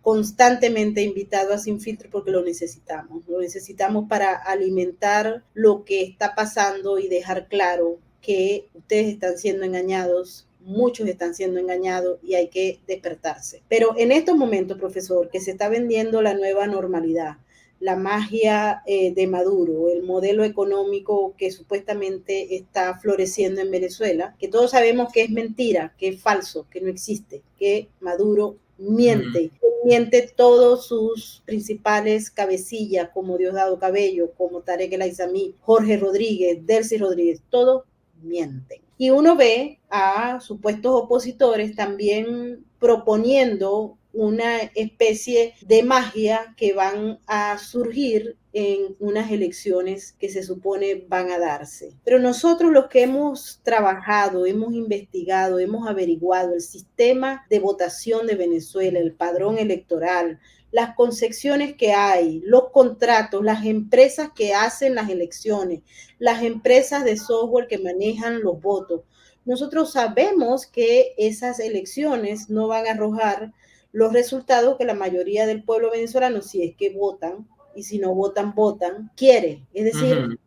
constantemente invitado a Sin Filtro porque lo necesitamos para alimentar lo que está pasando y dejar claro que ustedes están siendo engañados. Muchos están siendo engañados y hay que despertarse. Pero en estos momentos, profesor, que se está vendiendo la nueva normalidad, la magia de Maduro, el modelo económico que supuestamente está floreciendo en Venezuela, que todos sabemos que es mentira, que es falso, que no existe, que Maduro miente. Miente todos sus principales cabecillas, como Diosdado Cabello, como Tarek El Aizami, Jorge Rodríguez, Delcy Rodríguez, todos mienten. Y uno ve a supuestos opositores también proponiendo una especie de magia que van a surgir en unas elecciones que se supone van a darse. Pero nosotros los que hemos trabajado, hemos investigado, hemos averiguado el sistema de votación de Venezuela, el padrón electoral, las concesiones que hay, los contratos, las empresas que hacen las elecciones, las empresas de software que manejan los votos. Nosotros sabemos que esas elecciones no van a arrojar los resultados que la mayoría del pueblo venezolano, si es que votan, y si no votan, quiere. Es decir,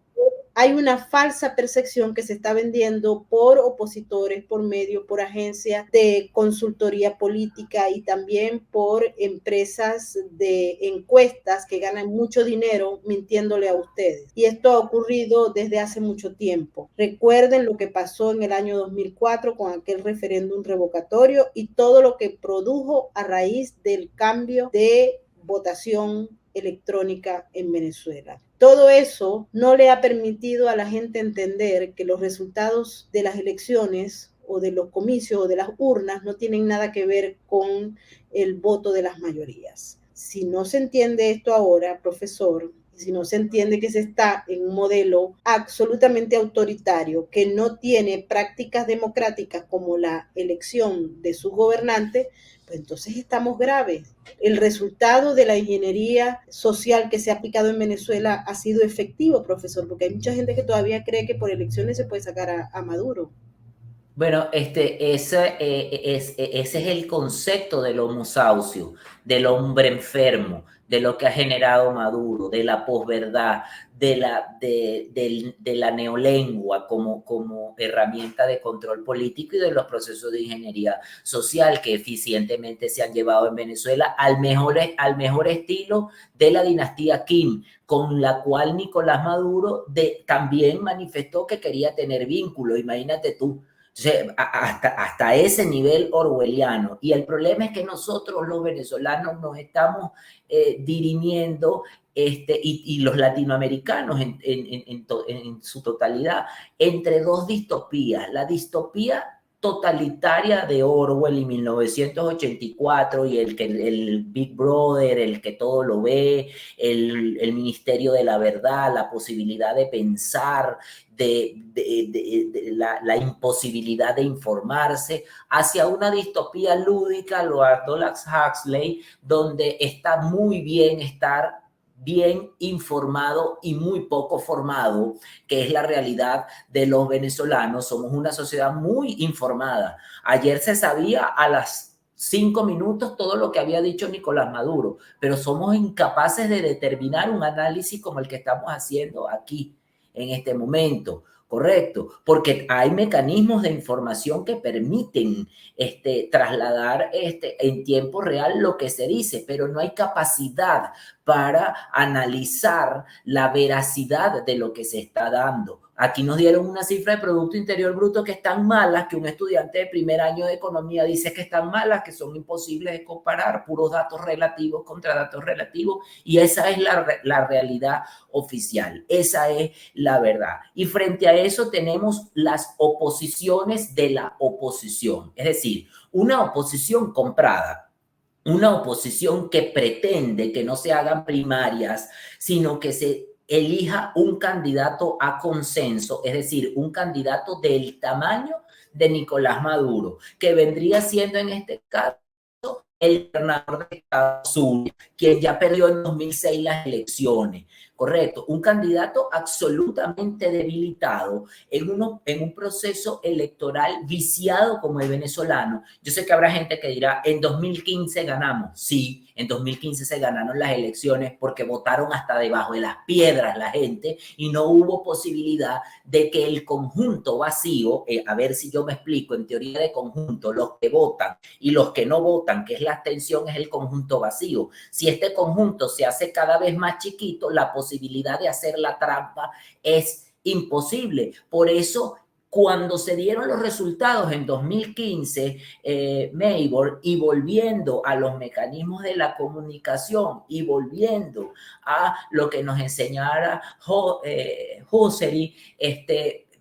hay una falsa percepción que se está vendiendo por opositores, por medios, por agencias de consultoría política y también por empresas de encuestas que ganan mucho dinero mintiéndole a ustedes. Y esto ha ocurrido desde hace mucho tiempo. Recuerden lo que pasó en el año 2004 con aquel referéndum revocatorio y todo lo que produjo a raíz del cambio de votación electrónica en Venezuela. Todo eso no le ha permitido a la gente entender que los resultados de las elecciones o de los comicios o de las urnas no tienen nada que ver con el voto de las mayorías. Si no se entiende esto ahora, profesor, si no se entiende que se está en un modelo absolutamente autoritario que no tiene prácticas democráticas como la elección de sus gobernantes, pues entonces estamos graves. El resultado de la ingeniería social que se ha aplicado en Venezuela ha sido efectivo, profesor, porque hay mucha gente que todavía cree que por elecciones se puede sacar a Maduro. Bueno, ese es el concepto del homo saucio, del hombre enfermo, de lo que ha generado Maduro, de la posverdad, de la neolengua como herramienta de control político y de los procesos de ingeniería social que eficientemente se han llevado en Venezuela al mejor estilo de la dinastía Kim, con la cual Nicolás Maduro también manifestó que quería tener vínculo. Imagínate tú. Entonces, hasta ese nivel orwelliano. Y el problema es que nosotros los venezolanos nos estamos dirimiendo, y los latinoamericanos en su totalidad, entre dos distopías. La distopía totalitaria de Orwell y 1984 y el Big Brother, el que todo lo ve, el Ministerio de la Verdad, la posibilidad de pensar, la imposibilidad de informarse, hacia una distopía lúdica, lo Aldous Huxley, donde está muy bien estar bien informado y muy poco formado, que es la realidad de los venezolanos. Somos una sociedad muy informada. Ayer se sabía a las 5 minutos todo lo que había dicho Nicolás Maduro, pero somos incapaces de determinar un análisis como el que estamos haciendo aquí en este momento. Correcto, porque hay mecanismos de información que permiten trasladar en tiempo real lo que se dice, pero no hay capacidad para analizar la veracidad de lo que se está dando. Aquí nos dieron una cifra de Producto Interior Bruto que están malas, que un estudiante de primer año de economía dice que están malas, que son imposibles de comparar, puros datos relativos contra datos relativos, y esa es la realidad oficial, esa es la verdad. Y frente a eso tenemos las oposiciones de la oposición, es decir, una oposición comprada, una oposición que pretende que no se hagan primarias, sino que se elija un candidato a consenso, es decir, un candidato del tamaño de Nicolás Maduro, que vendría siendo en este caso el gobernador de Estado Zulia, quien ya perdió en 2006 las elecciones. Correcto, un candidato absolutamente debilitado en un proceso electoral viciado como el venezolano. Yo sé que habrá gente que dirá, en 2015 ganamos. Sí, en 2015 se ganaron las elecciones porque votaron hasta debajo de las piedras la gente y no hubo posibilidad de que el conjunto vacío, a ver si yo me explico, en teoría de conjunto, los que votan y los que no votan, que es la abstención, es el conjunto vacío. Si este conjunto se hace cada vez más chiquito, la posibilidad de hacer la trampa es imposible. Por eso, cuando se dieron los resultados en 2015, Meibor, y volviendo a los mecanismos de la comunicación y volviendo a lo que nos enseñara Husserl,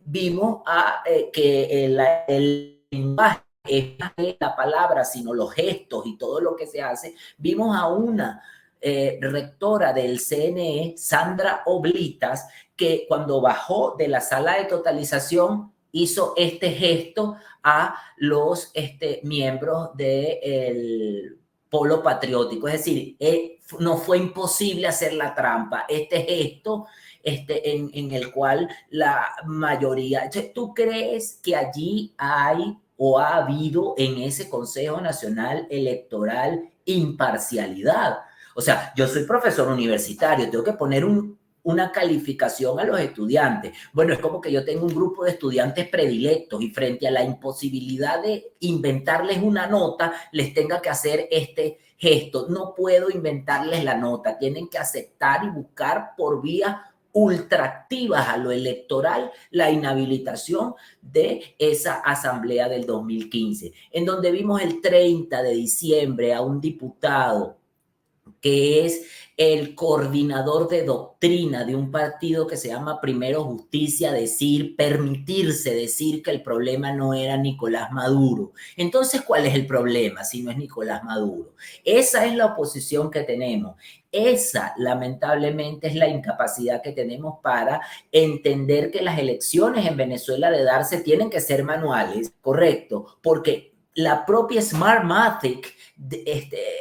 vimos que el lenguaje es más que la palabra, sino los gestos y todo lo que se hace. Vimos a una rectora del CNE, Sandra Oblitas, que cuando bajó de la sala de totalización hizo este gesto a los miembros del polo patriótico. Es decir, no fue imposible hacer la trampa. Este gesto en el cual la mayoría... ¿Tú crees que allí hay o ha habido en ese Consejo Nacional Electoral imparcialidad? O sea, yo soy profesor universitario, tengo que poner una calificación a los estudiantes. Bueno, es como que yo tengo un grupo de estudiantes predilectos y frente a la imposibilidad de inventarles una nota, les tenga que hacer este gesto. No puedo inventarles la nota, tienen que aceptar y buscar por vías ultraactivas a lo electoral la inhabilitación de esa asamblea del 2015, en donde vimos el 30 de diciembre a un diputado que es el coordinador de doctrina de un partido que se llama Primero Justicia, permitirse decir que el problema no era Nicolás Maduro. Entonces, ¿cuál es el problema si no es Nicolás Maduro? Esa es la oposición que tenemos. Esa, lamentablemente, es la incapacidad que tenemos para entender que las elecciones en Venezuela de darse tienen que ser manuales, correcto, porque la propia Smartmatic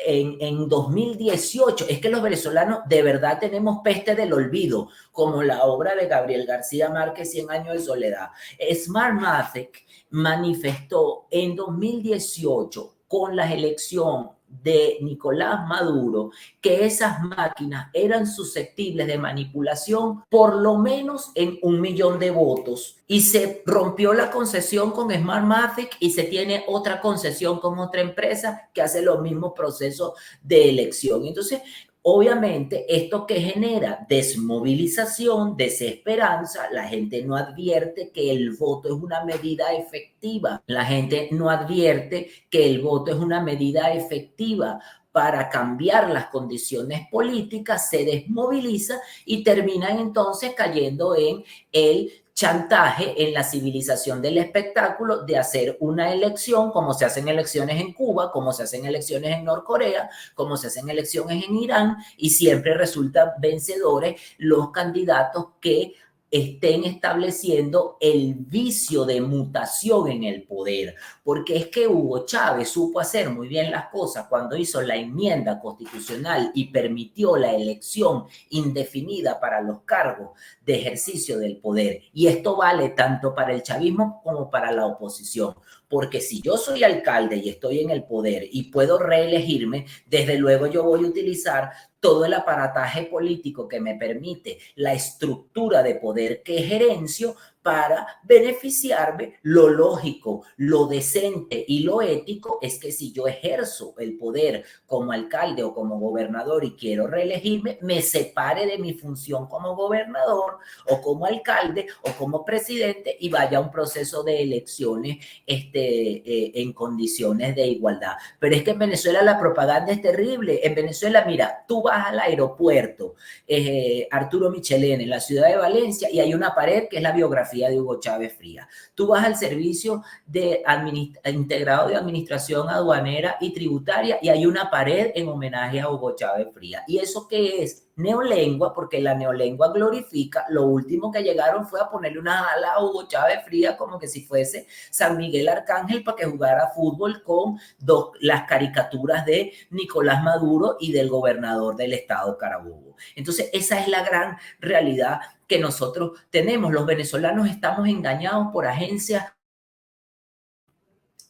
en 2018, es que los venezolanos de verdad tenemos peste del olvido, como la obra de Gabriel García Márquez, 100 años de soledad. Smartmatic manifestó en 2018 con la elección de Nicolás Maduro que esas máquinas eran susceptibles de manipulación por lo menos en 1 millón de votos, y se rompió la concesión con Smartmatic y se tiene otra concesión con otra empresa que hace los mismos procesos de elección. Entonces, obviamente, esto que genera desmovilización, desesperanza, la gente no advierte que el voto es una medida efectiva, la gente no advierte que el voto es una medida efectiva para cambiar las condiciones políticas, se desmoviliza y terminan entonces cayendo en el chantaje, en la civilización del espectáculo de hacer una elección como se hacen elecciones en Cuba, como se hacen elecciones en Norcorea, como se hacen elecciones en Irán, y siempre resultan vencedores los candidatos que estén estableciendo el vicio de mutación en el poder, porque es que Hugo Chávez supo hacer muy bien las cosas cuando hizo la enmienda constitucional y permitió la elección indefinida para los cargos de ejercicio del poder. Y esto vale tanto para el chavismo como para la oposición, porque si yo soy alcalde y estoy en el poder y puedo reelegirme, desde luego yo voy a utilizar todo el aparataje político que me permite la estructura de poder que gerencio para beneficiarme. Lo lógico, lo decente y lo ético es que si yo ejerzo el poder como alcalde o como gobernador y quiero reelegirme, me separe de mi función como gobernador o como alcalde o como presidente y vaya a un proceso de elecciones en condiciones de igualdad. Pero es que en Venezuela la propaganda es terrible. En Venezuela, mira, tú vas al aeropuerto Arturo Michelena en la ciudad de Valencia y hay una pared que es la biografía de Hugo Chávez Frías. Tú vas al servicio integrado de administración aduanera y tributaria y hay una pared en homenaje a Hugo Chávez Frías. ¿Y eso qué es? Neolengua, porque la neolengua glorifica. Lo último que llegaron fue a ponerle una ala a Hugo Chávez Frías como que si fuese San Miguel Arcángel para que jugara fútbol con las caricaturas de Nicolás Maduro y del gobernador del estado Carabobo. Entonces esa es la gran realidad que nosotros tenemos. Los venezolanos estamos engañados por agencias.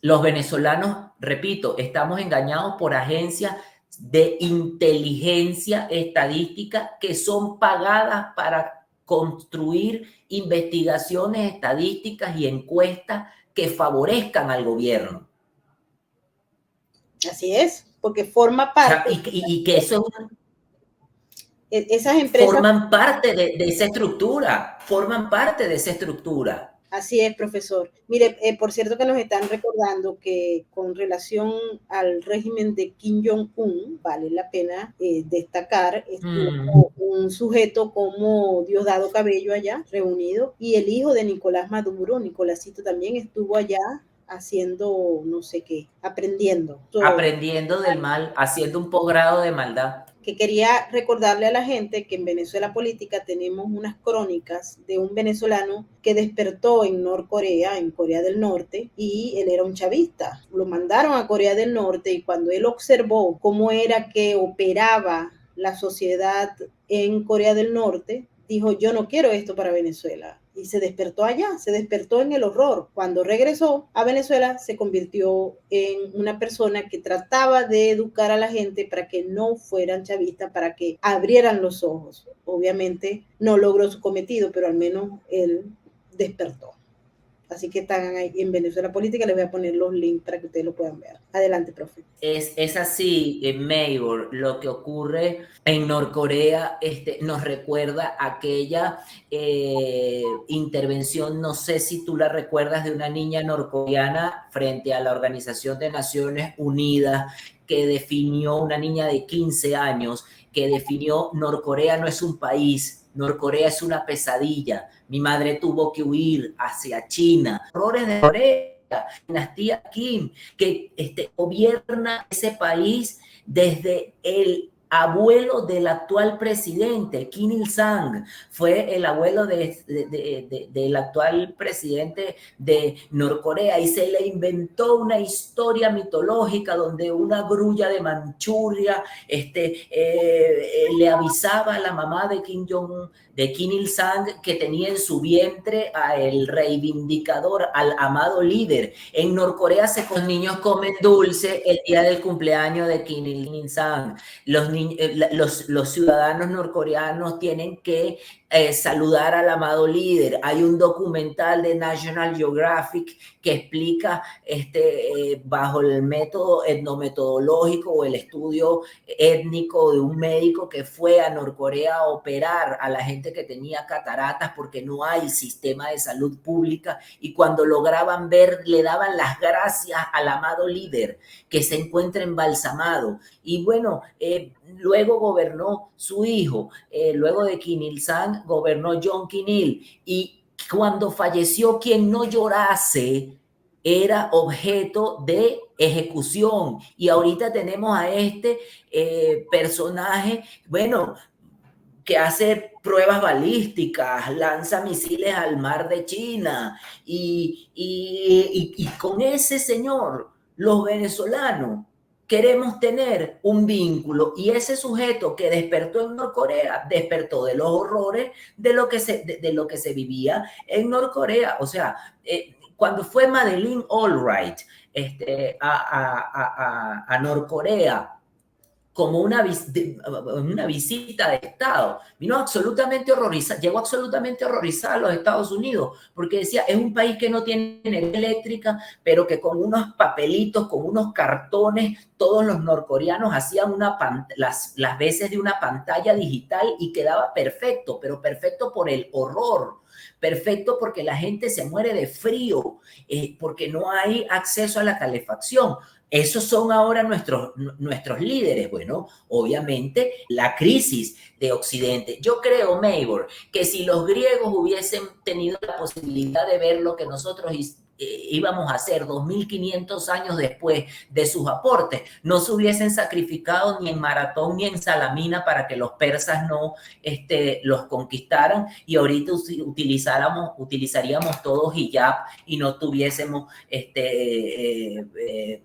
Los venezolanos, repito, estamos engañados por agencias de inteligencia estadística que son pagadas para construir investigaciones estadísticas y encuestas que favorezcan al gobierno. Así es, porque forma parte. O sea, y que eso es una... Esas empresas forman parte de esa estructura, forman parte de esa estructura. Así es, profesor. Mire, por cierto que nos están recordando que con relación al régimen de Kim Jong-un, vale la pena destacar, estuvo un sujeto como Diosdado Cabello allá reunido y el hijo de Nicolás Maduro, Nicolásito también estuvo allá haciendo no sé qué, aprendiendo. Aprendiendo del mal, haciendo un posgrado de maldad. Que quería recordarle a la gente que en Venezuela Política tenemos unas crónicas de un venezolano que despertó en Norcorea, en Corea del Norte, y él era un chavista. Lo mandaron a Corea del Norte y cuando él observó cómo era que operaba la sociedad en Corea del Norte, dijo, yo no quiero esto para Venezuela. Y se despertó allá, se despertó en el horror. Cuando regresó a Venezuela, se convirtió en una persona que trataba de educar a la gente para que no fueran chavistas, para que abrieran los ojos. Obviamente no logró su cometido, pero al menos él despertó. Así que están ahí en Venezuela Política, les voy a poner los links para que ustedes lo puedan ver. Adelante, profe. Es así, Mayor, lo que ocurre en Norcorea nos recuerda aquella intervención, no sé si tú la recuerdas, de una niña norcoreana frente a la Organización de Naciones Unidas, que definió, una niña de 15 años, que definió Norcorea no es un país, Norcorea es una pesadilla. Mi madre tuvo que huir hacia China. Horrores de Corea, dinastía Kim, que gobierna ese país desde el abuelo del actual presidente, Kim Il-sung, fue el abuelo del actual presidente de Norcorea y se le inventó una historia mitológica donde una grulla de Manchuria le avisaba a la mamá de Kim Jong-un, de Kim Il-sung, que tenía en su vientre al reivindicador, al amado líder. En Norcorea los niños comen dulce el día del cumpleaños de Kim Il-sung. Los ciudadanos norcoreanos tienen que saludar al amado líder. Hay un documental de National Geographic que explica bajo el método etnometodológico o el estudio étnico de un médico que fue a Norcorea a operar a la gente que tenía cataratas porque no hay sistema de salud pública, y cuando lograban ver le daban las gracias al amado líder que se encuentra embalsamado. Y bueno, luego gobernó su hijo, luego de Kim Il-sung gobernó Jong Kim-il, y cuando falleció, quien no llorase era objeto de ejecución. Y ahorita tenemos a este personaje, bueno, que hace pruebas balísticas, lanza misiles al mar de China, y con ese señor, los venezolanos queremos tener un vínculo, y ese sujeto que despertó en Norcorea, despertó de los horrores de lo que se vivía en Norcorea. O sea, cuando fue Madeleine Albright a Norcorea, como una visita de Estado, llegó absolutamente horrorizada a los Estados Unidos, porque decía, es un país que no tiene energía eléctrica, pero que con unos papelitos, con unos cartones, todos los norcoreanos hacían las veces de una pantalla digital y quedaba perfecto, pero perfecto por el horror, perfecto porque la gente se muere de frío, porque no hay acceso a la calefacción. Esos son ahora nuestros líderes. Bueno, obviamente la crisis de Occidente. Yo creo, Maybor, que si los griegos hubiesen tenido la posibilidad de ver lo que nosotros íbamos a hacer 2500 años después de sus aportes, no se hubiesen sacrificado ni en Maratón ni en Salamina para que los persas no los conquistaran, y ahorita utilizaríamos todos hijab y no tuviésemos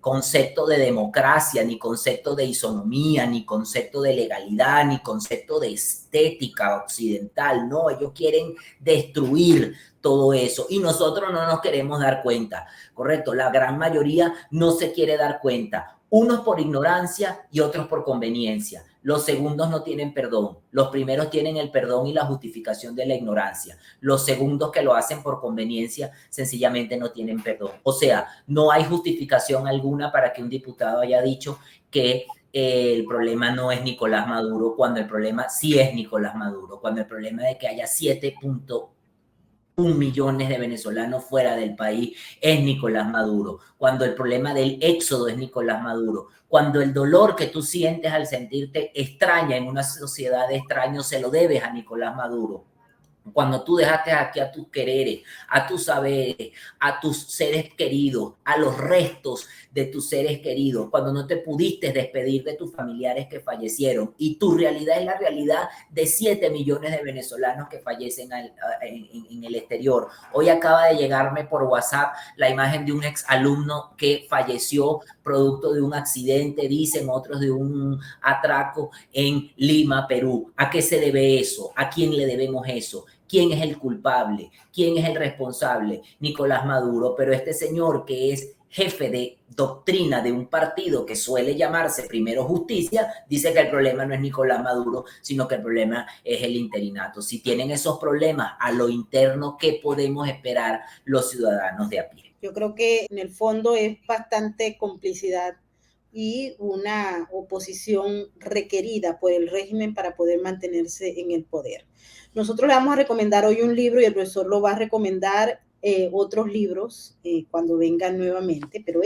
concepto de democracia, ni concepto de isonomía, ni concepto de legalidad, ni concepto de estética occidental. No, ellos quieren destruir todo eso y nosotros no nos queremos dar cuenta, ¿correcto? La gran mayoría no se quiere dar cuenta, unos por ignorancia y otros por conveniencia. Los segundos no tienen perdón, los primeros tienen el perdón y la justificación de la ignorancia. Los segundos, que lo hacen por conveniencia, sencillamente no tienen perdón. O sea, no hay justificación alguna para que un diputado haya dicho que el problema no es Nicolás Maduro, cuando el problema sí es Nicolás Maduro, cuando el problema de que haya 7.1 millones de venezolanos fuera del país es Nicolás Maduro, cuando el problema del éxodo es Nicolás Maduro, cuando el dolor que tú sientes al sentirte extraña en una sociedad de extraños se lo debes a Nicolás Maduro. Cuando tú dejaste aquí a tus quereres, a tus saberes, a tus seres queridos, a los restos de tus seres queridos, cuando no te pudiste despedir de tus familiares que fallecieron, y tu realidad es la realidad de 7 millones de venezolanos que fallecen en el exterior. Hoy acaba de llegarme por WhatsApp la imagen de un ex alumno que falleció producto de un accidente, dicen otros de un atraco en Lima, Perú. ¿A qué se debe eso? ¿A quién le debemos eso? ¿Quién es el culpable? ¿Quién es el responsable? Nicolás Maduro. Pero este señor, que es jefe de doctrina de un partido que suele llamarse Primero Justicia, dice que el problema no es Nicolás Maduro, sino que el problema es el interinato. Si tienen esos problemas a lo interno, ¿qué podemos esperar los ciudadanos de a pie? Yo creo que en el fondo es bastante complicidad y una oposición requerida por el régimen para poder mantenerse en el poder. Nosotros le vamos a recomendar hoy un libro y el profesor lo va a recomendar otros libros cuando vengan nuevamente, pero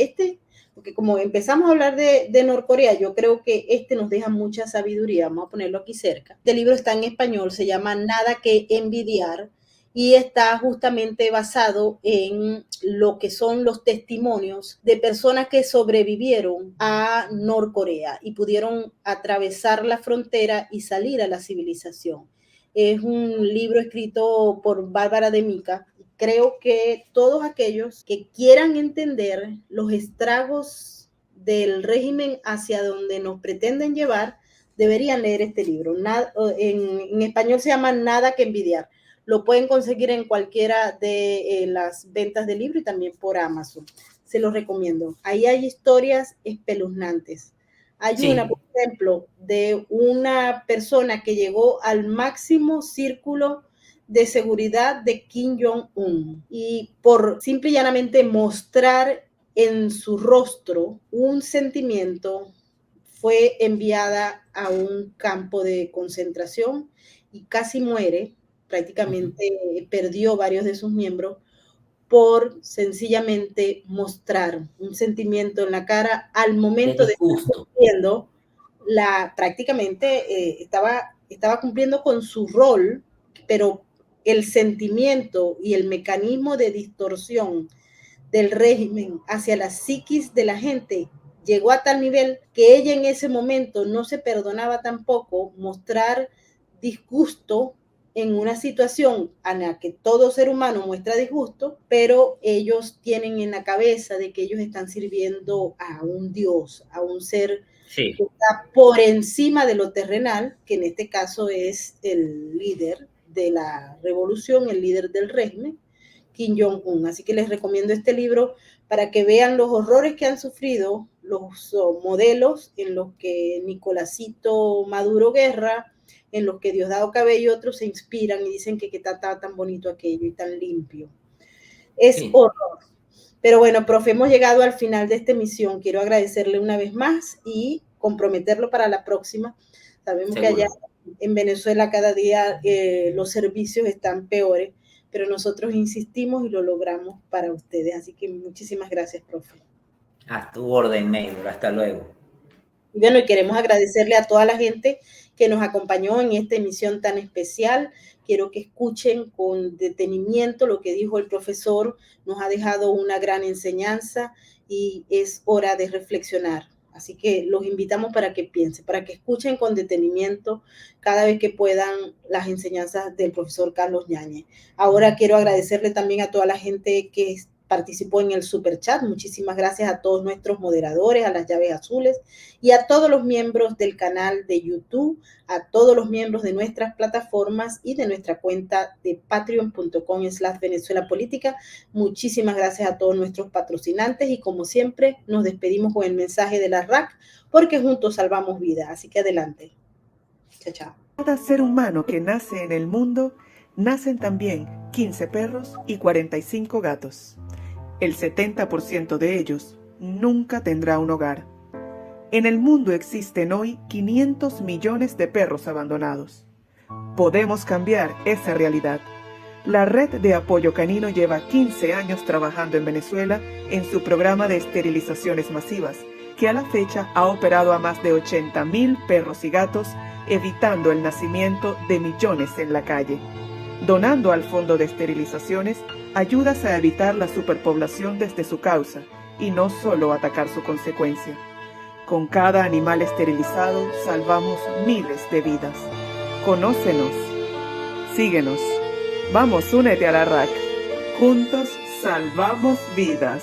porque como empezamos a hablar de Norcorea, yo creo que nos deja mucha sabiduría. Vamos a ponerlo aquí cerca. Este libro está en español, se llama Nada que envidiar, y está justamente basado en lo que son los testimonios de personas que sobrevivieron a Norcorea y pudieron atravesar la frontera y salir a la civilización. Es un libro escrito por Bárbara de Mica. Creo que todos aquellos que quieran entender los estragos del régimen hacia donde nos pretenden llevar deberían leer este libro. En español se llama Nada que envidiar. Lo pueden conseguir en cualquiera de las ventas de libro y también por Amazon. Se los recomiendo. Ahí hay historias espeluznantes. Hay una, por ejemplo, de una persona que llegó al máximo círculo de seguridad de Kim Jong-un, y por simple y llanamente mostrar en su rostro un sentimiento, fue enviada a un campo de concentración y casi muere. Prácticamente perdió varios de sus miembros por sencillamente mostrar un sentimiento en la cara al momento de estar cumpliendo prácticamente estaba cumpliendo con su rol, pero el sentimiento y el mecanismo de distorsión del régimen hacia la psiquis de la gente llegó a tal nivel que ella en ese momento no se perdonaba tampoco mostrar disgusto en una situación en la que todo ser humano muestra disgusto, pero ellos tienen en la cabeza de que ellos están sirviendo a un Dios, a un ser Sí. que está por encima de lo terrenal, que en este caso es el líder de la revolución, el líder del régimen, Kim Jong-un. Así que les recomiendo este libro para que vean los horrores que han sufrido los modelos en los que Nicolásito Maduro Guerra, en los que Diosdado Cabello y otros se inspiran y dicen que está tan bonito aquello y tan limpio. Es Sí. horror. Pero bueno, profe, hemos llegado al final de esta emisión. Quiero agradecerle una vez más y comprometerlo para la próxima. Sabemos Seguro. que allá en Venezuela cada día los servicios están peores, pero nosotros insistimos y lo logramos para ustedes. Así que muchísimas gracias, profe. A tu orden, Neymar. Hasta luego. Y bueno, y queremos agradecerle a toda la gente que nos acompañó en esta emisión tan especial. Quiero que escuchen con detenimiento lo que dijo el profesor. Nos ha dejado una gran enseñanza y es hora de reflexionar. Así que los invitamos para que piensen, para que escuchen con detenimiento cada vez que puedan las enseñanzas del profesor Carlos Yáñez. Ahora quiero agradecerle también a toda la gente que participó en el superchat. Muchísimas gracias a todos nuestros moderadores, a las llaves azules y a todos los miembros del canal de YouTube, a todos los miembros de nuestras plataformas y de nuestra cuenta de patreon.com/Venezuela Política. Muchísimas gracias a todos nuestros patrocinantes y como siempre nos despedimos con el mensaje de la RAC porque juntos salvamos vidas. Así que adelante. Chao, chao. Cada ser humano que nace en el mundo, nacen también 15 perros y 45 gatos. El 70% de ellos nunca tendrá un hogar. En el mundo existen hoy 500 millones de perros abandonados. Podemos cambiar esa realidad. La Red de Apoyo Canino lleva 15 años trabajando en Venezuela en su programa de esterilizaciones masivas, que a la fecha ha operado a más de 80,000 perros y gatos, evitando el nacimiento de millones en la calle. Donando al Fondo de Esterilizaciones, ayudas a evitar la superpoblación desde su causa y no solo atacar su consecuencia. Con cada animal esterilizado salvamos miles de vidas. Conócenos. Síguenos. Vamos, únete a la RAC. Juntos salvamos vidas.